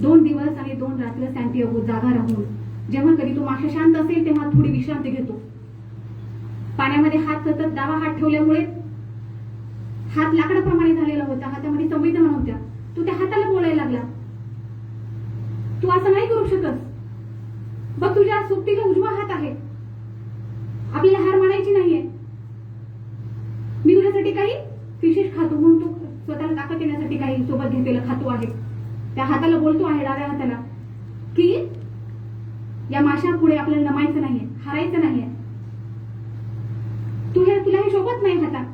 2 दिवस आणि 2 रात्र सॅन्टियागो जागा राहून जेव्हा कधी तो मासा शांत असेल तेव्हा थोडी विश्रांती घेतो. पाण्यामध्ये हात सतत डावा हात ठेवल्यामुळे हात लाकडाप्रमाणे झालेला होता, हातामध्ये संवेदना नव्हत्या. तो त्या हाताला बोलायला लागला, तू असं नाही करू शकत, बघ तुझ्या सोबतीला उजवा हात आहे, आपल्याला हार मानायची नाहीये. मी तुझ्यासाठी काही फिशेस खातो म्हणून तो स्वतःला ताकद येण्यासाठी काही सोबत घेतलेलं खातो आहे. त्या हाताला बोलतो आहे, डाव्या हाताला, की या माशापुढे आपल्याला नमायचं नाहीये, हारायचं नाहीये, तुला हे शोभत नाही हातात,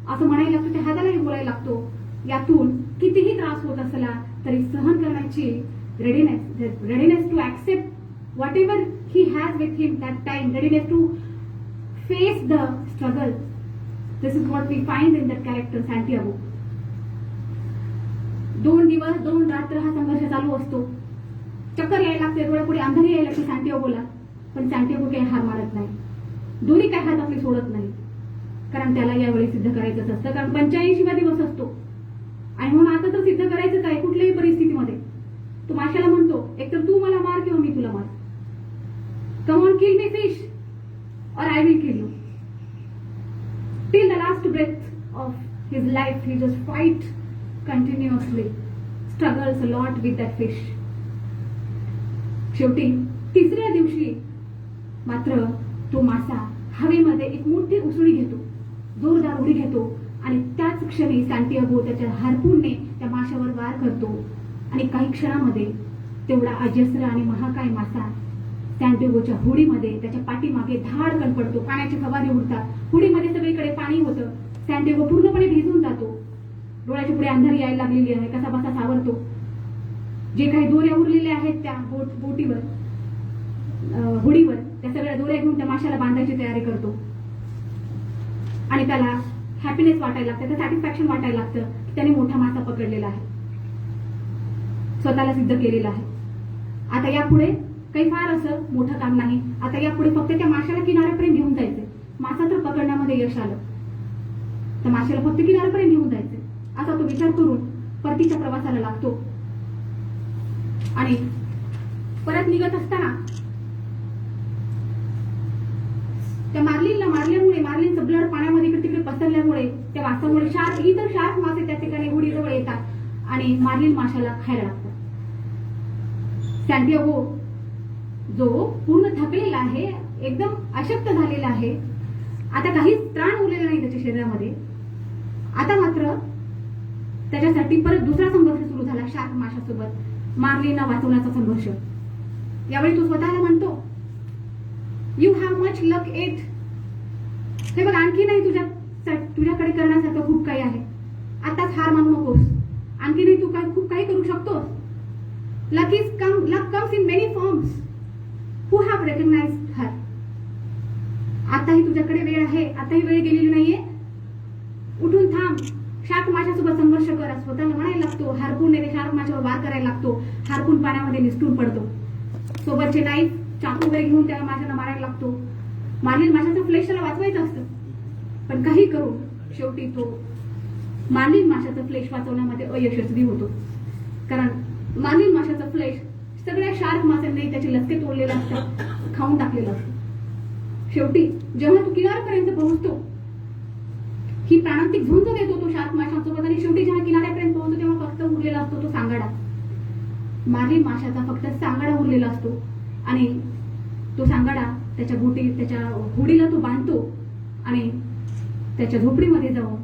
असं म्हणायला लागतो. त्या हातालाही बोलायला लागतो यातून कितीही त्रास होत असला तरी सहन करण्याची readiness to accept whatever he has with him that time, readiness to face the struggle. This is what we find in that character Santiago. 2 दिवस 2 रात्र हा संघर्ष चालू असतो. चक्कर यायला लागते, डोळ्यापुढे अंधारी यायला लागते सॅन्टियागोला, पण सॅन्टियागो काही हार मानत नाही. दोन्ही काय हात आपली सोडत नाही, कारण त्याला यावेळी सिद्ध करायचंच असतं, कारण 85वा दिवस असतो आणि म्हणून आता तर सिद्ध करायचंच आहे कुठल्याही परिस्थितीमध्ये. तो माशाला म्हणतो, एकतर तू मला मार किंवा मी तुला मार. Come on, kill me fish or I will kill you. Till the last breath of his life he just fight continuously, struggles a lot with that fish. शेवटी 3ऱ्या दिवशी मात्र तो मासा हवेमध्ये एक मोठी उसळी घेतो, जोरदार उडी घेतो आणि त्याच क्षणी सॅन्टियागो त्याच्या हार्पूनने त्या माशावर वार करतो आणि काही क्षणामध्ये तेवढा अजस्र आणि महाकाय मासा सॅन्टियागोच्या होडीमध्ये त्याच्या पाठीमागे धाडकन पडतो. पाण्याची फवारे उडतात, होडीमध्ये सगळीकडे पाणी होतं. सॅन्टियागो पूर्णपणे भिजून जातो. डोळ्याच्या पुढे अंधारी यायला लागलेली आहे, कसा बसा सावरतो. जे काही दोऱ्या उरलेल्या आहेत त्या बोटीवर होडीवर, त्या सगळ्या दोऱ्या घेऊन त्या माशाला बांधायची तयारी करतो आणि त्याला हॅपीनेस वाटायला लागतं, सॅटिस्फॅक्शन वाटायला लागतं की त्याने मोठा मासा पकडलेला आहे, स्वतःला सिद्ध केलेला आहे. आता यापुढे काही फार असं मोठं काम नाही. आता यापुढे फक्त त्या माशाला किनाऱ्यापर्यंत घेऊन जायचे. मासा तर पकडण्यामध्ये यश आलं, तर माशाला फक्त किनाऱ्यापर्यंत घेऊन जायचे असा तो विचार करून परतीच्या प्रवासाला लागतो. आणि परत निघत असताना त्या मार्लिनला मारल्यामुळे, मार्लिनचं ब्लड पाण्यामध्ये इकडे तिकडे पसरल्यामुळे, त्या वासामुळे इतर शार्क मासे त्या ठिकाणी होडीजवळ येतात आणि मार्लिन माशाला खायला लागतात. सॅन्टियागो जो पूर्ण थकलेला आहे, एकदम अशक्त झालेला आहे, आता काहीच त्राण उरलेला नाही त्याच्या शरीरामध्ये. आता मात्र त्याच्यासाठी परत दुसरा संघर्ष सुरू झाला शार्क माशासोबत, मार्लिनला वाचवण्याचा संघर्ष. यावेळी तो स्वतःला म्हणतो, you have much luck at. हे बघ, आणखी नाही तुझ्याकडे करण्यासारखं खूप काही आहे. आताच हार मानू नकोस, आणखी नाही तू खूप काही करू शकतोस. Luck comes in many forms. Who have recognised her. आताही तुझ्याकडे वेळ आहे, आताही वेळ गेलेली नाहीये. उठून थांब, शार्क माशासोबत संघर्ष कर. स्वतःला म्हणायला लागतो. हार्पूनने शार्क माशावर वार करायला लागतो. हार्पून पाण्यामध्ये निसटून पडतो. सोबतचे नाईफ, चाकू वगैरे घेऊन त्याला माशांना मारायला लागतो. मार्लिन माशाचं फ्लेश त्याला वाचवायचं असतं, पण काही करून शेवटी तो मार्लिन माशाचं फ्लेश वाचवण्यामध्ये अयशस्वी होतो. कारण मार्लिन माशाचं फ्लेश सगळ्या शार्क माशांनी त्याचे लचके तोडलेले असतात, खाऊन टाकलेलं असतं. शेवटी जेव्हा तो किनाऱ्यापर्यंत पोहोचतो, ही प्राणांतिक झुंज देतो तो शार्क माशांसोबत आणि शेवटी जेव्हा किनाऱ्यापर्यंत पोहोचतो तेव्हा फक्त उरलेला असतो तो सांगाडा. मार्लिन माशाचा फक्त सांगाडा उरलेला असतो आणि तो सांगाडा त्याच्या होडीला तो बांधतो आणि त्याच्या झोपडीमध्ये जाऊन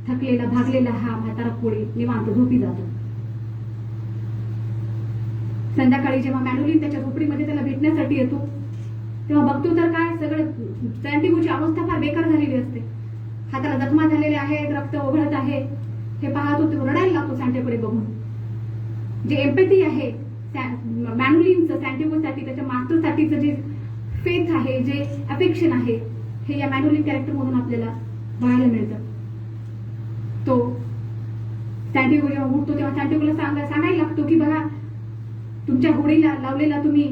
थकलेला भागलेला हा म्हातारा कोळी निवांत झोपी जातो. संध्याकाळी जेव्हा मॅनुलिन त्याच्या झोपडीमध्ये त्याला भेटण्यासाठी येतो तेव्हा बघतो तर काय, सगळं सॅन्टियागोची अवस्था फार बेकार झालेली असते. हाताला जखमा झालेल्या आहेत, रक्त ओघळत आहे. हे पाहतो तो रडायला लागतो सॅन्टियागोकडे बघून. जे एम्पॅथी आहे मॅनुलिनचं सॅन्टियागोसाठी, त्याच्या मास्टरसाठीचं जे फेथ आहे, जे अफेक्शन आहे, हे या मॅनुलिन कॅरेक्टर मधून आपल्याला पाहायला मिळतं. तो सॅन्टियागो जेव्हा उठतो तेव्हा सॅन्टियागोला सांगायला लागतो की बघा, तुमच्या होडीला लावलेला तुम्ही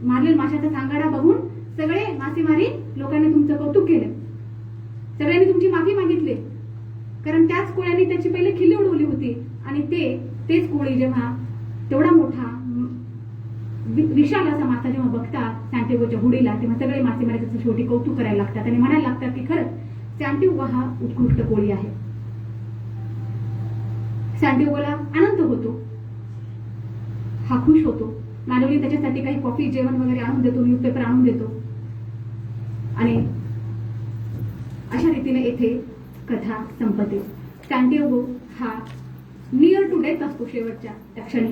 मार्लिन माशाचा सांगाडा बघून सगळे मासेमारी लोकांनी तुमचं कौतुक केलं, सगळ्यांनी तुमची माफी मागितली, कारण त्याच कोळ्यांनी त्याची पहिले खिल्ली उडवली होती आणि तेच कोळी जेव्हा तेवढा मोठा विशाल असा मासा जेव्हा बघतात सॅन्टियागोच्या होडीला, तेव्हा सगळे मासेमारी त्याचं शेवटी कौतुक करायला लागतात आणि म्हणायला लागतात की खरंच सॅन्टियागो हा उत्कृष्ट कोळी आहे. सॅन्टियागोला आनंद होतो, हा खुश होतो. मॅनुलिन त्याच्यासाठी काही कॉफी, जेवण वगैरे आणून देतो, न्यूजपेपर आणून देतो आणि अशा रीतीने येथे कथा संपते. सॅन्टियागो हा नियर टू डेथ असतो शेवटच्या त्या क्षणी.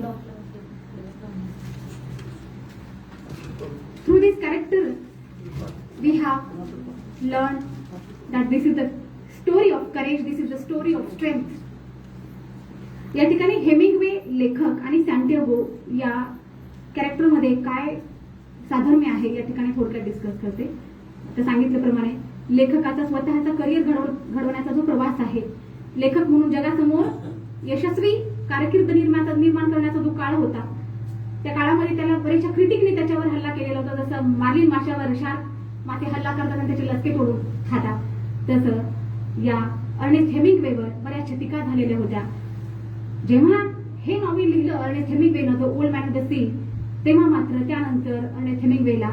Through this character, we have learned that this is the story of courage, this is the story of strength. या ठिकाणी हेमिंग्वे लेखक आणि सॅन्टियागो या कॅरेक्टरमध्ये काय साधर्म्य आहे या ठिकाणी थोडक्यात डिस्कस करते. तर सांगितल्याप्रमाणे लेखकाचा स्वतःचा करिअर घडवण्याचा जो प्रवास आहे, लेखक म्हणून जगासमोर यशस्वी कारकीर्द निर्माण करण्याचा जो काळ होता, त्या काळामध्ये त्याला बरेचशा क्रिटिकने त्याच्यावर हल्ला केलेला होता. जसं मार्लिन माशावर शार्क मासे हल्ला करतात आणि त्याचे लचके तोडून खातात, तसं या अर्नेस्ट हेमिंग्वेवर बऱ्याचशा टीका झालेल्या होत्या. जेव्हा हे नॉवेल लिहिलं अर्नेस्ट हेमिंग्वेनं, the old man of the sea, तेव्हा मात्र त्यानंतर अर्नेस्ट हेमिंग्वेला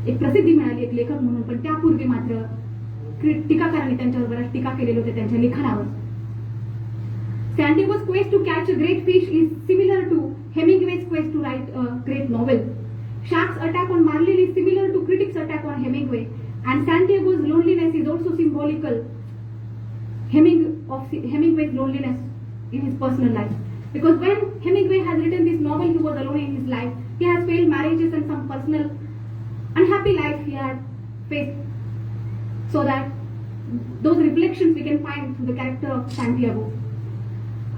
एक प्रसिद्धी मिळाली एक लेखक म्हणून. पण त्यापूर्वी मात्र टीकाकारांनी त्यांच्यावर बऱ्याच टीका केलेल्या होत्या त्यांच्या लिखाणावर. Santiago's quest to catch a great fish is similar to Hemingway's quest to write a great novel. Shark's attack on Marlin is similar to critics' attack on Hemingway, and Santiago's loneliness is also symbolical of Hemingway's loneliness in his personal life. Because when Hemingway has written this novel, he was alone in his life. He has failed marriages and some personal unhappy life he had faced. So that those reflections we can find through the character of Santiago.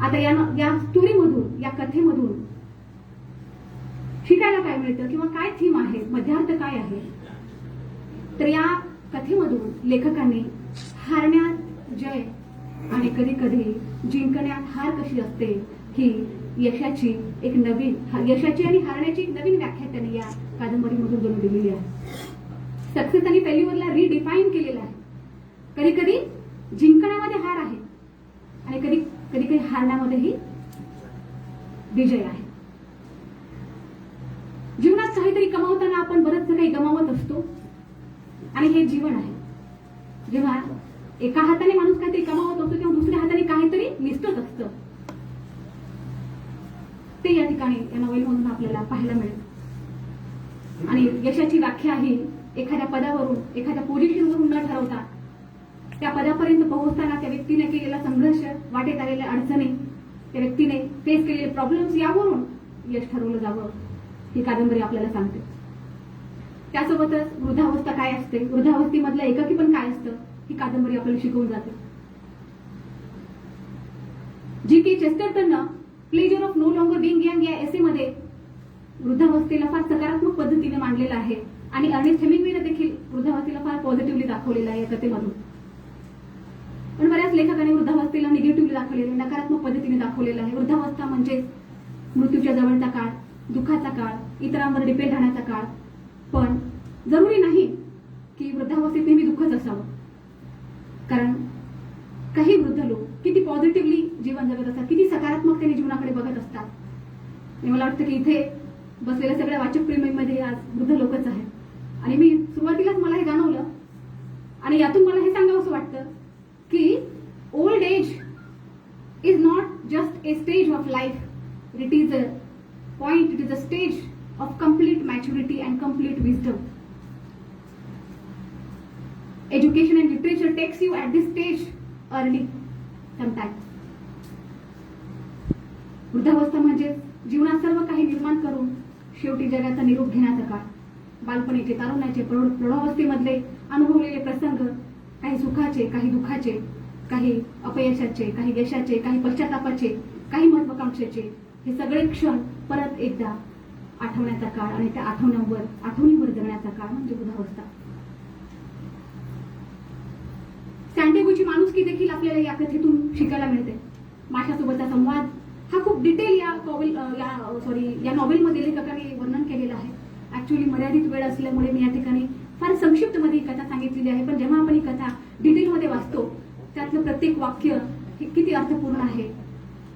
आता या स्टोरीमधून, या कथेमधून शिकायला काय मिळतं किंवा काय theme आहे, मध्यार्थ काय आहे? तर या कथेमधून लेखकांनी हारण्यात जय आणि कधी कधी जिंकण्यात हार कशी असते ही यशाची आणि हारण्याची एक नवीन व्याख्या त्यांनी या कादंबरीमधून जणू दिलेली आहे. सक्सेस आणि फेल्युअरला रिडिफाईन केलेलं आहे. कधी कधी जिंकण्यामध्ये हार आहे आणि कधी कधी हारण्यामध्येही विजय आहे. जीवनात काहीतरी कमावताना आपण बरंच काही गमावत असतो आणि हे जीवन आहे. जेव्हा एका हाताने माणूस काहीतरी कमावत असतो तेव्हा दुसऱ्या हाताने काहीतरी निसटत असतं. ते या ठिकाणी या नॉवेलमधून आपल्याला पाहायला मिळेल. आणि यशाची व्याख्या ही एखाद्या पदावरून, एखाद्या पोझिशनवरून न ठरवता त्या पदापर्यंत पोहोचताना त्या व्यक्तीने केलेला संघर्ष, वाटेत आलेल्या अडचणी, त्या व्यक्तीने फेस केलेले प्रॉब्लेम्स यावरून यश ठरवलं जावं ही कादंबरी आपल्याला सांगते. त्यासोबतच वृद्धावस्था काय असते, वृद्धावस्थेमधलं एकाकी पण काय असतं ही कादंबरी आपल्याला शिकवून जाते. जी.के. चेस्टरटननं pleasure of no longer being young या एसेमध्ये वृद्धावस्थेला फार सकारात्मक पद्धतीने मांडलेलं आहे आणि अर्नेस्ट हेमिंग्वेनं देखील वृद्धावस्थेला फार पॉझिटिव्हली दाखवलेलं आहे या कथेमधून. पण बऱ्याच लेखकांनी वृद्धावस्थेला निगेटिव्हली दाखवलेलं, नकारात्मक पद्धतीने दाखवलेलं आहे. वृद्धावस्था म्हणजे मृत्यूच्या जवळचा काळ, दुःखाचा काळ, इतरांवर डिपेंड राहण्याचा काळ. पण जरुरी नाही की वृद्धावस्थेत नेहमी दुःखच असावं, कारण काही वृद्ध लोक किती पॉझिटिव्हली जीवन जगत असतात, किती सकारात्मकतेने जीवनाकडे बघत असतात. आणि मला वाटतं की इथे बसलेल्या सगळ्या वाचक प्रेमींमध्ये आज वृद्ध लोकच आहेत. आणि मी सुरुवातीलाच मला हे जाणवलं आणि यातून मला हे सांगावंसं वाटतं की old age is not just a stage of life, it is a point, it is a stage of complete maturity and complete wisdom. Education and literature takes you at this stage early sometimes. वृद्धावस्था म्हणजे जीवनात सर्व काही निर्माण करून शेवटी जगाचा निरोप घेण्याचा काळ. बालपणीचे, तारुण्याचे, प्रौढावस्थेमधले अनुभवलेले प्रसंग, काही सुखाचे, काही दुःखाचे, काही अपयशाचे, काही यशाचे, काही पश्चातापाचे, काही महत्वाकांक्षेचे, हे सगळे क्षण परत एकदा आठवण्याचा काळ आणि त्या आठवणीवर जगण्याचा काळ म्हणजे वृद्धावस्था. सॅन्टियागोची माणुसकी देखील आपल्याला या कथेतून शिकायला मिळते. माशासोबतचा संवाद हा खूप डिटेल या नॉवेलमध्ये लेखकाने वर्णन केलेलं आहे. ऍक्च्युअली मर्यादित वेळ असल्यामुळे मी या ठिकाणी फार संक्षिप्त मध्ये ही कथा सांगितलेली आहे. पण जेव्हा आपण ही कथा डिटेलमध्ये वाचतो त्यातलं प्रत्येक वाक्य हे किती अर्थपूर्ण आहे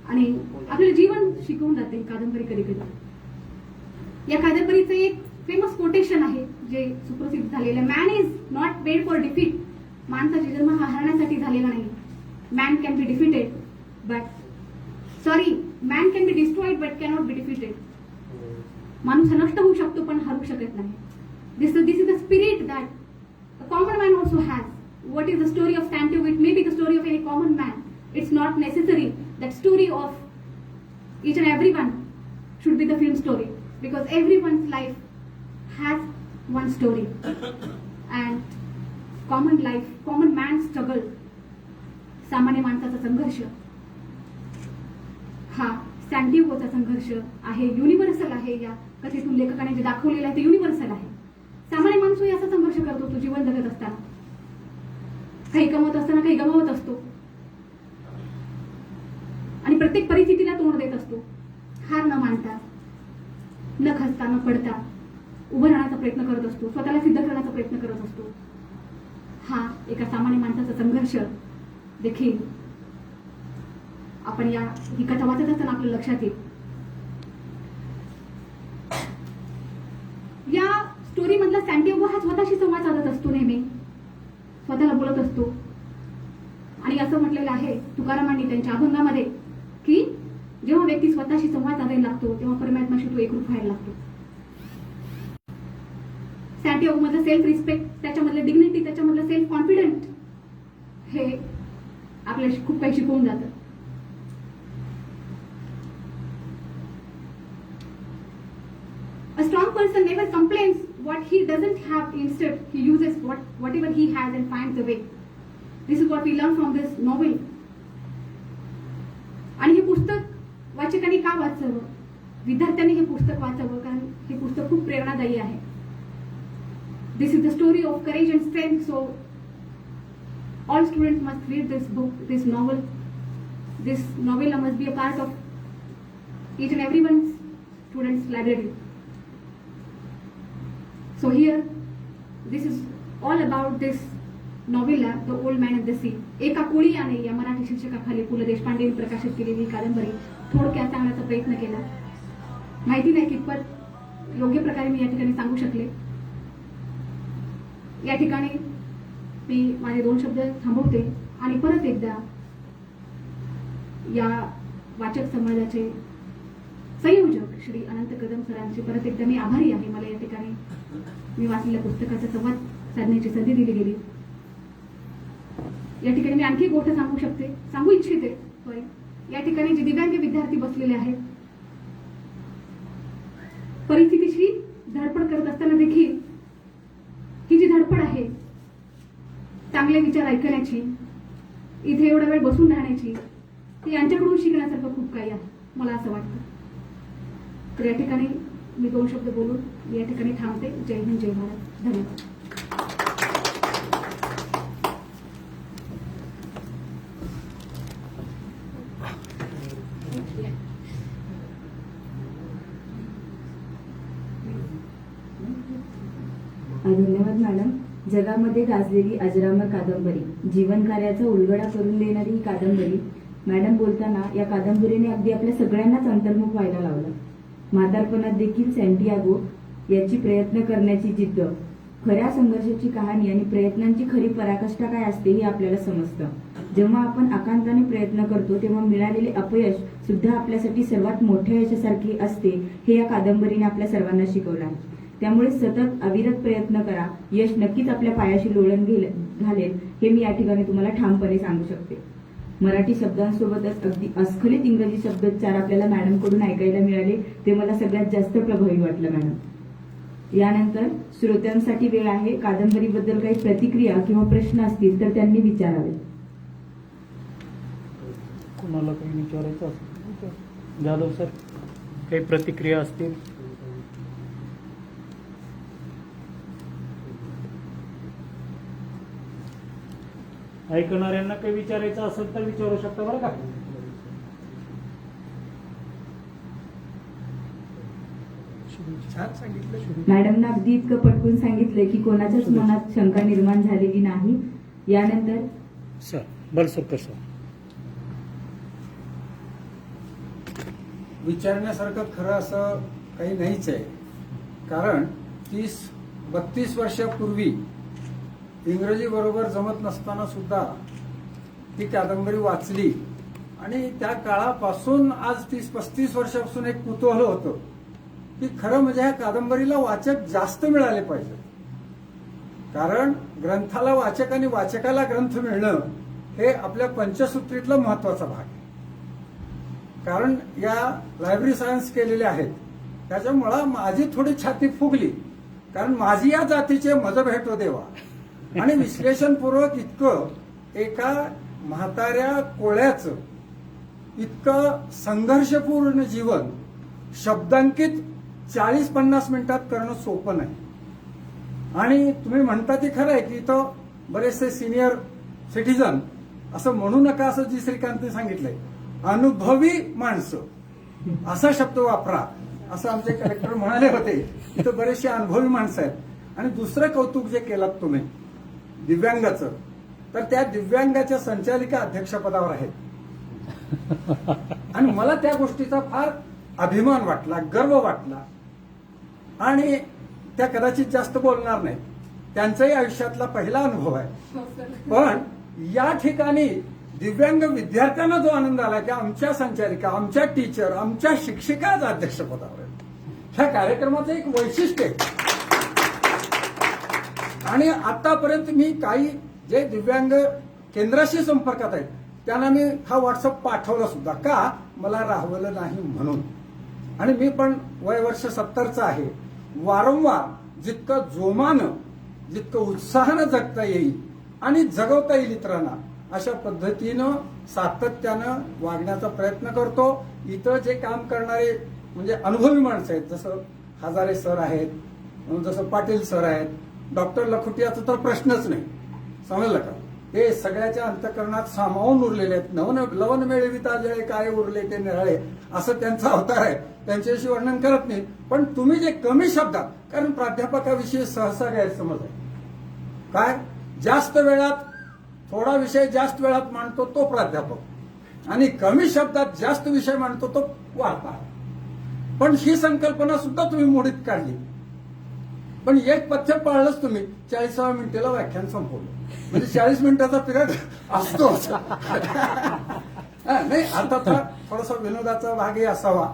आणि आपलं जीवन शिकवून जाते कादंबरी कधी कधी. या कादंबरीचं एक फेमस कोटेशन आहे जे सुप्रसिद्ध झालेलं, man is not made for defeat. माणसाचा जन्म हा हरण्यासाठी झालेला नाही. Man can be defeated man can be destroyed but cannot be defeated. माणूस हा नष्ट होऊ शकतो पण हरू शकत नाही. This is the spirit that a common man also has. What is the story of Santiago? It may be the story of any common man. It's not necessary that story of each and everyone should be the film story, because everyone's life has one story and common life, common man's struggle, सामान्य माणसाचा संघर्ष हा सॅन्टियागोचा संघर्ष आहे, universal आहे. या कथेतून लेखकाने जे दाखवलेलं आहे ते युनिव्हर्सल आहे. सामान्य माणूसही असा संघर्ष करतो तो जीवन जगत असताना, काही कमवत असताना काही गमावत असतो आणि प्रत्येक परिस्थितीला तोंड देत असतो. हार न मानता, न खचता, न पडता उभं राहण्याचा प्रयत्न करत असतो, स्वतःला सिद्ध करण्याचा प्रयत्न करत असतो. हा एका सामान्य माणसाचा संघर्ष देखील आपण ही कथा वाचत असताना आपल्या लक्षात येईल. या स्टोरी मधला सॅन्टियागो हा स्वतःशी संवाद साधत असतो, नेहमी स्वतःला बोलत असतो. आणि असं म्हटलेलं आहे तुकारामांनी त्यांच्या अभंगामध्ये की जेव्हा व्यक्ती स्वतःशी संवाद साधायला लागतो तेव्हा परमात्म्याशी तो एकरूप व्हायला लागतो. सॅन्टियागो मधलं सेल्फ रिस्पेक्ट, त्याच्यामधलं डिग्निटी, त्याच्यामधलं सेल्फ कॉन्फिडंट हे आपल्याला खूप काही शिकवून जातं. A strong person never complains what he doesn't have. Instead, he uses whatever he has and finds a way. This is what we learn from this novel. आणि हे पुस्तक वाचकांनी का वाचावं, विद्यार्थ्यांनी हे पुस्तक वाचावं, कारण हे पुस्तक खूप प्रेरणादायी आहे. This is the story of courage and strength. So all students must read this book, this novel. This novella must be a part of each and everyone's student's library. So here, this is all about this novella, The Old Man and the Sea. एका कोळी याने या मराठी शीर्षकाखाली पु ल देशपांडेंनी प्रकाशित केलेली कादंबरी थोडक्यात सांगण्याचा प्रयत्न केला. माहिती नाही कितपत योग्य प्रकारे मी या ठिकाणी सांगू शकले. या ठिकाणी मी माझे 2 शब्द थांबवते आणि परत एकदा या वाचक समाजाचे संयोजक श्री अनंत कदम सरांचे परत एकदा मी आभारी आहे. मला या ठिकाणी मी वाचलेल्या पुस्तकाचा संवाद साधण्याची संधी दिली गेली. या ठिकाणी मी आणखी एक गोष्ट सांगू इच्छिते. या ठिकाणी जे दिव्यांग विद्यार्थी बसलेले आहेत, परिस्थितीशी धडपड करत असताना देखील ही जी धडपड आहे चांगले विचार ऐकण्याची, इथे एवढा वेळ बसून राहण्याची, ती यांच्याकडून शिकण्यासारखं खूप काही आहे मला असं वाटतं. तर या ठिकाणी मी 2 शब्द बोलून या ठिकाणी थांबते. जय हिंद, जय भारत. धन्यवाद. धन्यवाद मॅडम. जगामध्ये गाजलेली अजरामर कादंबरी, जीवन कार्याचा उलगडा करून देणारी ही कादंबरी. मॅडम बोलताना या कादंबरीने अगदी आपल्या सगळ्यांनाच अंतर्मुख व्हायला लावलं. म्हातारपणात देखील सॅन्टियागो याची प्रयत्न करण्याची जिद्द, खऱ्या संघर्षाची कहाणी आणि प्रयत्नांची खरी पराकाष्ठा काय असते हे आपल्याला समजतं. जेव्हा आपण आकांताने प्रयत्न करतो तेव्हा मिळालेले अपयश सुद्धा आपल्यासाठी सर्वात मोठ्या यशासारखे असते, हे या कादंबरीने आपल्या सर्वांना शिकवलं आहे. त्यामुळे सतत अविरत प्रयत्न करा, यश नक्कीच आपल्या पायाशी लोळण घालेल हे मी या ठिकाणी तुम्हाला ठामपणे सांगू शकते. मराठी शब्दांसोबतच अगदी अस्खलित इंग्रजी शब्दोच्चार आपल्याला मॅडमकडून ऐकायला मिळाले, ते मला सगळ्यात जास्त प्रभावी वाटलं मॅडम. यानंतर श्रोत्यांसाठी वेळ आहे. कादंबरीबद्दल काही प्रतिक्रिया किंवा प्रश्न असतील तर त्यांनी विचारावे. कोणाला काही विचारायचं असेल, जाधव सर काही प्रतिक्रिया असतील. ऐकणाऱ्यांना काही विचारायचं असेल तर विचारू शकता बरं का. मॅडमनं अगदी इतकं पटकून सांगितलंय की कोणाच्याच मनात शंका निर्माण झालेली नाही. यानंतर सर बलसरकर सर. विचारण्यासारखं खरं असं काही नाहीच आहे. कारण 30-32 वर्षापूर्वी इंग्रजी बरोबर जमत नसताना सुद्धा ती कादंबरी वाचली आणि त्या काळापासून आज 30-35 वर्षापासून एक कुतूहल होतं की खरं म्हणजे ह्या कादंबरीला वाचक जास्त मिळाले पाहिजे. कारण ग्रंथाला वाचक आणि वाचकाला ग्रंथ मिळणं हे आपल्या पंचसूत्रीतला महत्वाचा भाग आहे. कारण या लायब्ररी सायन्स केलेल्या आहेत त्याच्यामुळं माझी थोडी छाती फुगली, कारण माझी या जातीचे मज भेटो देवा. आणि विश्लेषणपूर्वक इतकं एका म्हाताऱ्या कोळ्याचं इतकं संघर्षपूर्ण जीवन शब्दांकित 40-50 मिनिटात करणं सोपं नाही. आणि तुम्ही म्हणता ते खरं आहे की इथं बरेचसे सिनियर सिटीजन, असं म्हणू नका असं जी श्रीकांतने सांगितलंय, अनुभवी माणसं असा शब्द वापरा असं आमचे कलेक्टर म्हणाले होते. इथं बरेचसे अनुभवी माणसं आहेत. आणि दुसरं कौतुक जे केलं तुम्ही दिव्यांगाचं, तर त्या दिव्यांगाच्या संचालिका अध्यक्षपदावर आहेत. आणि मला त्या गोष्टीचा फार अभिमान वाटला, गर्व वाटला. आणि त्या कदाचित जास्त बोलणार नाही, त्यांचाही आयुष्यातला पहिला अनुभव आहे. पण या ठिकाणी दिव्यांग विद्यार्थ्यांना जो आनंद आला की आमच्या संचालिका, आमच्या टीचर, आमच्या शिक्षिका आज अध्यक्षपदावर आहेत, ह्या कार्यक्रमाचं एक वैशिष्ट्य आहे. आणि आतापर्यंत मी काही जे दिव्यांग केंद्राशी संपर्कात आहेत त्यांना मी हा व्हॉट्सअप पाठवला सुद्धा, का मला राहवलं नाही म्हणून. आणि मी पण वर्ष 70चं आहे. वारंवार जितकं जोमानं, जितकं उत्साहानं जगता येईल आणि जगवता येईल इतरांना, अशा पद्धतीनं सातत्यानं वागण्याचा प्रयत्न करतो. इथं जे काम करणारे म्हणजे अनुभवी माणसं आहेत, जसं हजारे सर आहेत, जसं पाटील सर आहेत, डॉक्टर लखुटियाचा तर प्रश्नच नाही, समजलं का. ते सगळ्याच्या अंतःकरणात सामावून उरलेले आहेत. लवन मिळविता जळे काय उरले ते निराळे, असं त्यांचा अवतार आहे. त्यांच्याशी वर्णन करत नाही. पण तुम्ही जे कमी शब्दात, कारण प्राध्यापकाविषयी सहसा गैरसमज आहे, काय जास्त वेळात थोडा विषय जास्त वेळात मांडतो तो प्राध्यापक, आणि कमी शब्दात जास्त विषय मांडतो तो वार्ताहर. पण ही संकल्पना सुद्धा तुम्ही मोडीत काढली. पण एक पथ्य पाळलंच तुम्ही, 40व्या मिनिटाला व्याख्यान संपवलं. म्हणजे 40 मिनिटाचा पिरियड असतो. नाही, आता थोडासा विनोदाचा भागही असावा.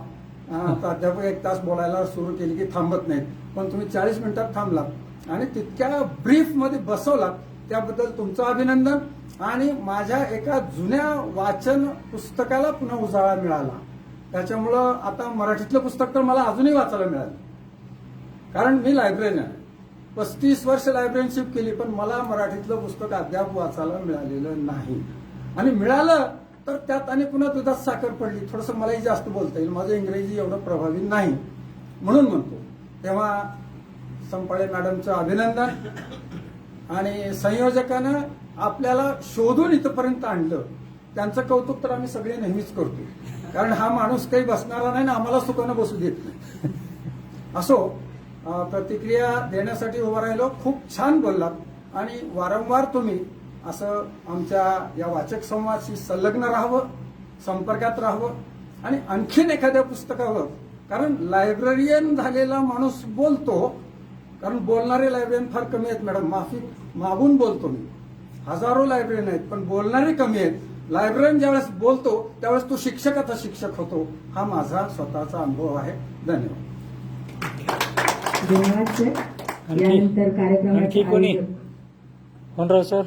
प्राध्यापक 1 तास बोलायला सुरू केली की थांबत नाहीत, पण तुम्ही 40 मिनिटात थांबलात आणि तितक्या ब्रीफ मध्ये बसवलात, त्याबद्दल तुमचं अभिनंदन. आणि माझ्या एका जुन्या वाचन पुस्तकाला पुन्हा उजाळा मिळाला. त्याच्यामुळं आता मराठीतलं पुस्तक तर मला अजूनही वाचायला मिळालं, कारण मी लायब्ररीयन आहे. 35 वर्ष लायब्ररीशिप केली, पण मला मराठीतलं पुस्तक अद्याप वाचायला मिळालेलं नाही. आणि मिळालं तर त्यात आणि पुन्हा दुधात साखर पडली. थोडंसं मलाही जास्त बोलता येईल, माझं इंग्रजी एवढं प्रभावी नाही म्हणून म्हणतो. तेव्हा संपाळे मॅडमचं अभिनंदन. आणि संयोजकानं आपल्याला शोधून इथपर्यंत आणलं, त्यांचं कौतुक तर आम्ही सगळे नेहमीच करतो, कारण हा माणूस काही बसणारा नाही ना आम्हाला सुखानं बसू देत नाही. असो, प्रतिक्रिया देण्यासाठी उभं राहिलो. खूप छान बोललात आणि वारंवार तुम्ही असं आमच्या या वाचक संवादाशी संलग्न राहावं, संपर्कात राहावं. आणि आणखीन एखाद्या पुस्तकावर, कारण लायब्ररियन झालेला माणूस बोलतो, कारण बोलणारे लायब्ररियन फार कमी आहेत मॅडम, माफी मागून बोलतो मी. हजारो लायब्ररियन आहेत पण बोलणारे कमी आहेत. लायब्ररियन ज्यावेळेस बोलतो त्यावेळेस तो शिक्षकाचा शिक्षक होतो. हा माझा स्वतःचा अनुभव आहे. धन्यवाद. धन्यवाद सर. यानंतर आणखी कार्यक्रमाचे कोणी? आयोजक होनराव सर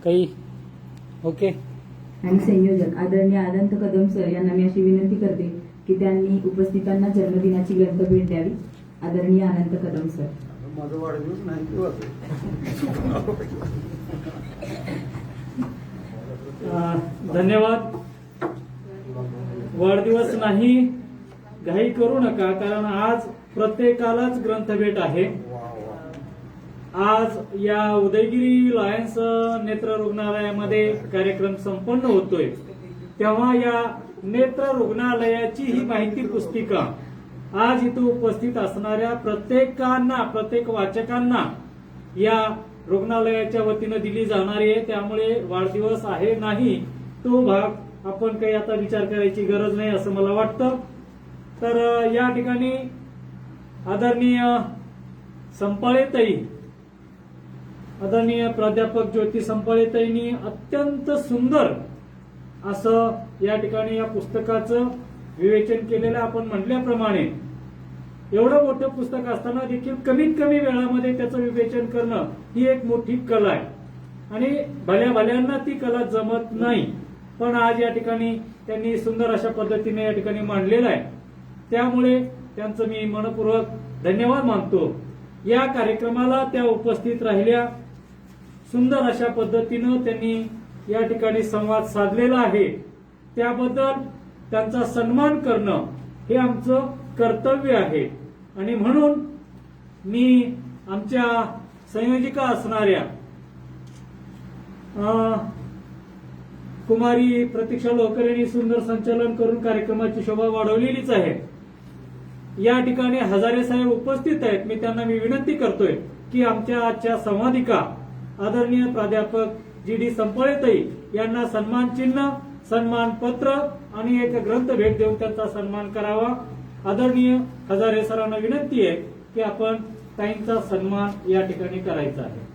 काही? ओके. आणि संयोजक आदरणीय अनंत कदम सर यांना मी अशी विनंती करते की त्यांनी उपस्थितांना जन्मदिनाची ग्रंथभेट द्यावी. आदरणीय अनंत कदम सर. माझा वाढदिवस नाही किंवा धन्यवाद. वाढदिवस नाही, घाई करू नका, कारण आज प्रत्येकालाच ग्रंथभेट आहे. आज या उदयगिरी लायन्स नेत्र रुग्णालयामध्ये कार्यक्रम संपन्न होतोय, तेव्हा या नेत्र रुग्णालयाची ही माहिती पुस्तिका आज इथं उपस्थित असणाऱ्या प्रत्येकांना, प्रत्येक वाचकांना या रुग्णालयाच्या वतीनं दिली जाणार आहे. त्यामुळे वाढदिवस आहे नाही तो भाग आपण काही आता विचार करायची गरज नाही असं मला वाटतं. तर या ठिकाणी आदरणीय संपाळेताई, आदरणीय प्राध्यापक ज्योती संपाळेताईंनी अत्यंत सुंदर असं या ठिकाणी या पुस्तकाचं विवेचन केलेलं. आपण म्हटल्याप्रमाणे एवढं मोठं पुस्तक असताना देखील कमीत कमी वेळामध्ये त्याचं विवेचन करणं ही एक मोठी कला आहे आणि भल्या भल्यांना ती कला जमत नाही. पण आज या ठिकाणी त्यांनी सुंदर अशा पद्धतीने या ठिकाणी मांडलेलं आहे. त्यामुळे त्यांचं मी मनपूर्वक धन्यवाद मानतो. या कार्यक्रमाला त्या उपस्थित राहिल्या, सुंदर अशा पद्धतीनं त्यांनी या ठिकाणी संवाद साधलेला आहे. त्याबद्दल त्यांचा सन्मान करणं हे आमचं कर्तव्य आहे. आणि म्हणून मी आमच्या संयोजिका असणाऱ्या कुमारी प्रतीक्षा लोकर यांनी सुंदर संचालन करून कार्यक्रमाची शोभा वाढवलेलीच आहे. या ठिकाणी हजारे साहेब उपस्थित आहेत. मी त्यांना विनंती करतोय की आमच्या आजच्या संवादिका आदरणीय प्राध्यापक GD संपळेताई यांना सन्मान चिन्ह, सन्मान पत्र आणि एक ग्रंथ भेट देऊन त्यांचा सन्मान करावा. आदरणीय हजारे सरांना विनंती आहे की आपण ताईंचा सन्मान या ठिकाणी करायचा आहे.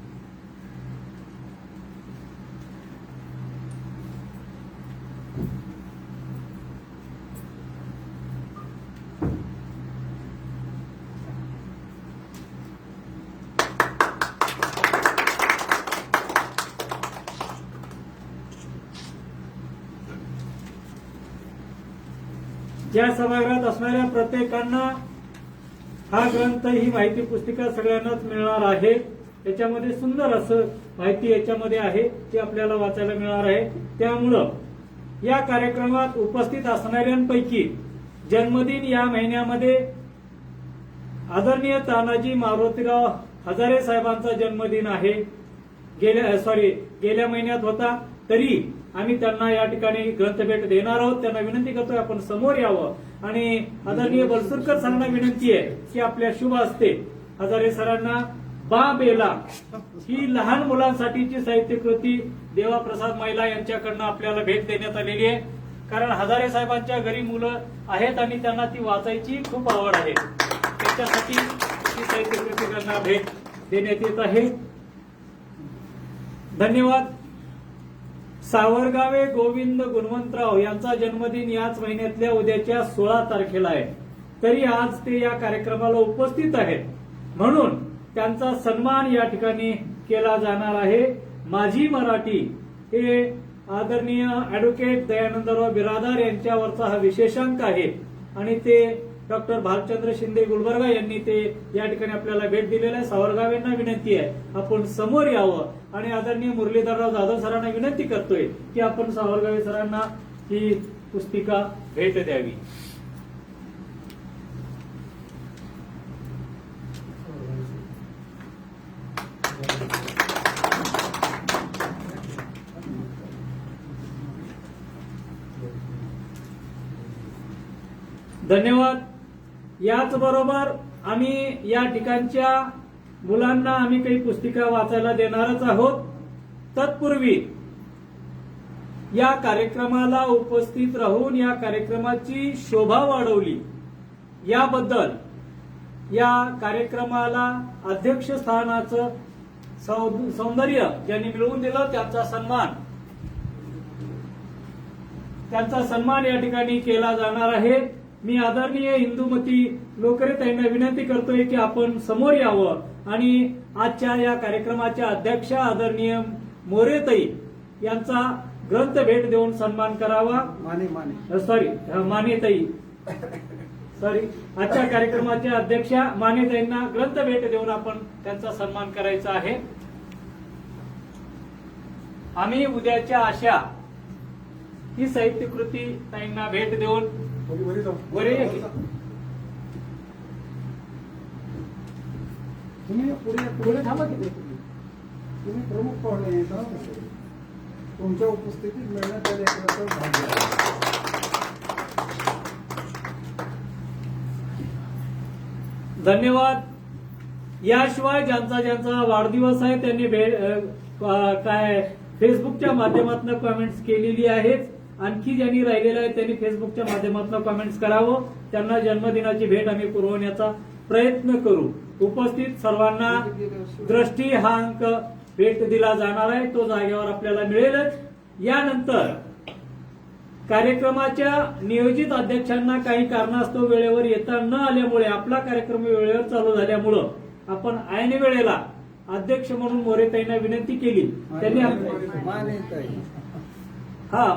ज्या सभागृहात असणाऱ्या प्रत्येकांना हा ग्रंथ, ही माहिती पुस्तिका सगळ्यांनाच मिळणार आहे. याच्यामध्ये सुंदर असं माहिती याच्यामध्ये आहे ती आपल्याला वाचायला मिळणार आहे. त्यामुळं या कार्यक्रमात उपस्थित असणाऱ्यांपैकी जन्मदिन या महिन्यामध्ये आदरणीय तानाजी मारुतीराव हजारे साहेबांचा जन्मदिन आहे. गेल्या महिन्यात होता, तरी आम्ही त्यांना या ठिकाणी ग्रंथभेट देणार आहोत. त्यांना विनंती करतोय आपण समोर यावं आणि आदरणीय बलसुरकर सरांना विनंती आहे की आपल्या शुभ हस्ते हजारे सरांना बा बेला ही लहान मुलांसाठीची साहित्यकृती देवाप्रसाद महिला यांच्याकडनं आपल्याला भेट देण्यात आलेली आहे. कारण हजारे साहेबांच्या घरी मुलं आहेत आणि त्यांना ती वाचायची खूप आवड आहे. त्याच्यासाठी ती साहित्यकृती त्यांना भेट देण्यात येत आहे. धन्यवाद. सावरगावे गोविंद गुणवंतराव यांचा जन्मदिन याच महिन्यातल्या उद्याच्या 16 तारखेला आहे. तरी आज ते या कार्यक्रमाला उपस्थित आहेत, म्हणून त्यांचा सन्मान या ठिकाणी केला जाणार आहे. माझी मराठी हे आदरणीय ऍडव्होकेट दयानंदराव बिरादार यांच्यावरचा हा विशेषांक आहे आणि ते डॉक्टर भालचंद्र शिंदे गुलबर्गा यांनी ते या ठिकाणी आपल्याला भेट दिलेलं आहे. सावरगावेंना विनंती आहे आपण समोर यावं आणि आदरणीय मुरलीधरराव जाधव सरांना विनंती करतोय की आपण सावरगावे सरांना ही पुस्तिका भेट द्यावी. धन्यवाद. याच बरोबर आम्ही या ठिकाणच्या मुलांना आम्ही काही पुस्तिका वाचायला देणारच आहोत. तत्पूर्वी या कार्यक्रमाला उपस्थित राहून या कार्यक्रमाची शोभा वाढवली याबद्दल या कार्यक्रमाला अध्यक्षस्थानाचं सौंदर्य ज्यांनी मिळवून दिलं त्यांचा सन्मान या ठिकाणी केला जाणार आहे. मी आदरणीय इंदुमती लोकरेताईंना विनंती करतोय की आपण समोर यावं आणि आजच्या या कार्यक्रमाच्या अध्यक्षा आदरणीय मोरेताई यांचा ग्रंथ भेट देऊन सन्मान करावा. मानेताई आजच्या कार्यक्रमाच्या अध्यक्षा मानेताईंना ग्रंथ भेट देऊन आपण त्यांचा सन्मान करायचा आहे. आम्ही उद्याच्या आशा ही साहित्यकृती ताईंना भेट देऊन तुम्ही पुढे थांबा की तुम्ही प्रमुख पाहुणे तुमच्या उपस्थितीत मिळण्यात आले. धन्यवाद. याशिवाय ज्यांचा वाढदिवस आहे त्यांनी फेसबुकच्या माध्यमातून कमेंट्स केलेली आहेत. आणखी ज्यांनी राहिलेलं आहे त्यांनी फेसबुकच्या माध्यमातून कमेंट्स करावं. त्यांना जन्मदिनाची भेट आम्ही पुरवण्याचा प्रयत्न करू. उपस्थित सर्वांना दृष्टी हा अंक भेट दिला जाणार आहे. तो जागेवर आपल्याला मिळेलच. यानंतर कार्यक्रमाच्या नियोजित अध्यक्षांना काही कारणास्तव वेळेवर येता न आल्यामुळे आपला कार्यक्रम वेळेवर चालू झाल्यामुळं आपण ऐन वेळेला अध्यक्ष म्हणून मोरेताईंना विनंती केली. त्यांनी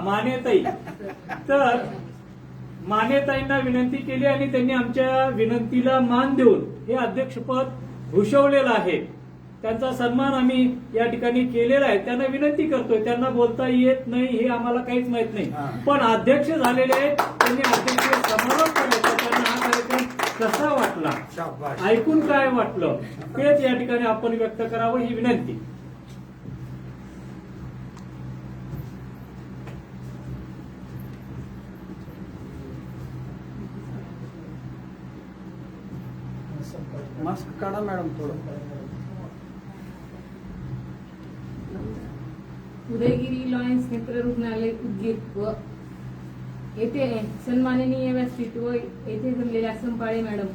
मानेताई तर मानेताईंना विनंती केली आणि त्यांनी आमच्या विनंतीला मान देऊन हे अध्यक्षपद भूषवलेलं आहे. त्यांचा सन्मान आम्ही या ठिकाणी केलेला आहे. त्यांना विनंती करतोय, त्यांना बोलता येत नाही हे आम्हाला काहीच माहित नाही, पण अध्यक्ष झालेले आहेत, त्यांनी अध्यक्ष समारोप करायचा. त्यांना हा कार्यक्रम कसा वाटला, शाबास. ऐकून काय वाटलं तेच या ठिकाणी आपण व्यक्त करावं ही विनंती. मास्क काढा मॅडम थोडं. उदयगिरी लॉयन्स नेत्र रुग्णालय उदगीर व येथे सन्माननीय व्यासपीठ व येथे जमलेल्या संपाळे मॅडम,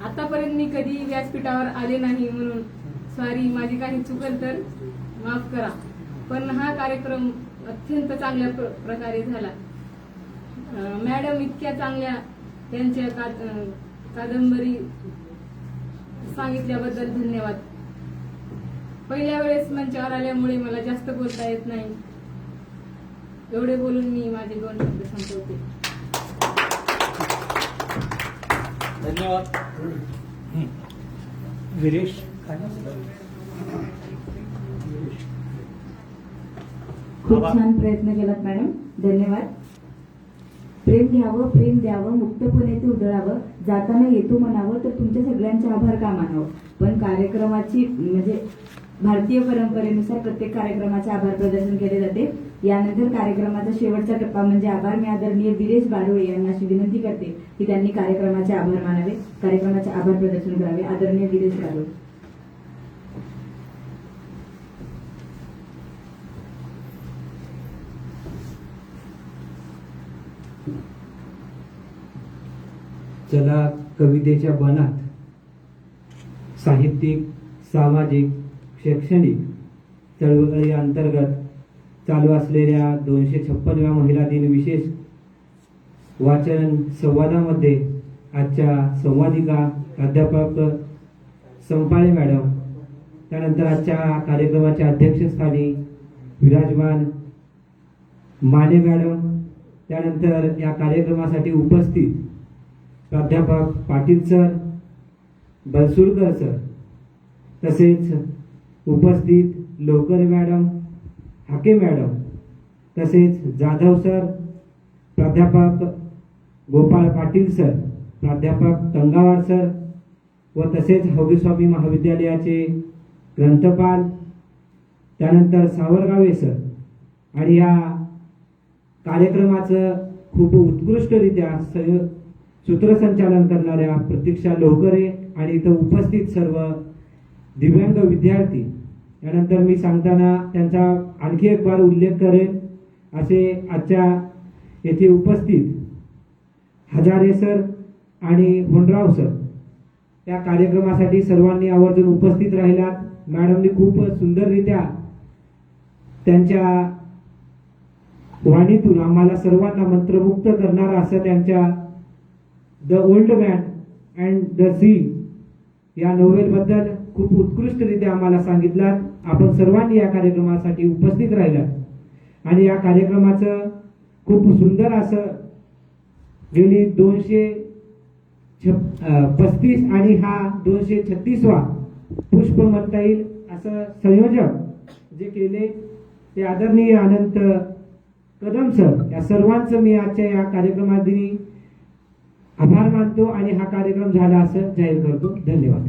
आतापर्यंत मी कधी व्यासपीठावर आले नाही, म्हणून सॉरी, माझी काही चुकल तर माफ करा. पण हा कार्यक्रम अत्यंत चांगल्या प्रकारे झाला. मॅडम इतक्या चांगल्या त्यांच्या कादंबरी सांगितल्याबद्दल धन्यवाद. पहिल्या वेळेस मंचावर आल्यामुळे मला जास्त बोलता येत नाही. एवढे बोलून मी माझे 2 शब्द संपवते. धन्यवाद. गिरीश, खूप छान प्रयत्न केलात मॅडम, धन्यवाद. प्रेम घ्यावं, प्रेम द्यावं, मुक्तपणे ते उधळावं, जाताना येतो म्हणावं, तर तुमच्या सगळ्यांचे आभार का मानावं. पण कार्यक्रमाची म्हणजे भारतीय परंपरेनुसार प्रत्येक कार्यक्रमाचे आभार प्रदर्शन केले जाते. यानंतर कार्यक्रमाचा शेवटचा टप्पा म्हणजे आभार. मी आदरणीय वीरेश बारोळे यांना अशी विनंती करते की त्यांनी कार्यक्रमाचे आभार मानावे, कार्यक्रमाचे आभार प्रदर्शन करावे. आदरणीय वीरेश बारोळे. चला कवितेच्या बनात साहित्यिक, सामाजिक, शैक्षणिक चळवळी अंतर्गत चालू असलेल्या 256व्या महिला दिन विशेष वाचन संवादामध्ये आजच्या संवादिका प्राध्यापक संपाळे मॅडम, त्यानंतर आजच्या कार्यक्रमाच्या अध्यक्षस्थानी विराजमान माने मॅडम, त्यानंतर या कार्यक्रमासाठी उपस्थित प्राध्यापक पाटील सर, बनसुरकर सर, तसेच उपस्थित लोकर मॅडम, हाके मॅडम, तसेच जाधव सर, प्राध्यापक गोपाळ पाटील सर, प्राध्यापक तंगावार सर व तसेच हौरीस्वामी महाविद्यालयाचे ग्रंथपाल, त्यानंतर सावरगावे सर आणि या कार्यक्रमाचं खूप उत्कृष्टरित्या सूत्रसंचालन करणाऱ्या प्रतीक्षा लोकरे आणि इथं उपस्थित सर्व दिव्यांग विद्यार्थी. यानंतर मी सांगताना त्यांचा आणखी एक बार उल्लेख करेन असे आजच्या येथे उपस्थित हजारे सर आणि होनराव सर, त्या कार्यक्रमासाठी सर्वांनी आवर्जून उपस्थित राहिलात. मॅडमनी खूप सुंदररित्या त्यांच्या वाणीतून आम्हाला सर्वांना मंत्रमुक्त करणारा असं त्यांच्या The old man and the C या नोवेलबद्दल खूप उत्कृष्टरित्या आम्हाला सांगितलात. आपण सर्वांनी या कार्यक्रमासाठी उपस्थित राहिलात आणि या कार्यक्रमाचं खूप सुंदर असं गेली 235 आणि हा 236वा पुष्प म्हणता येईल असं संयोजक जे केले ते आदरणीय अनंत कदम सर, या सर्वांचं मी आजच्या या कार्यक्रमादिनी आभार मानतो आणि हा कार्यक्रम झाला असं जाहीर करतो. धन्यवाद.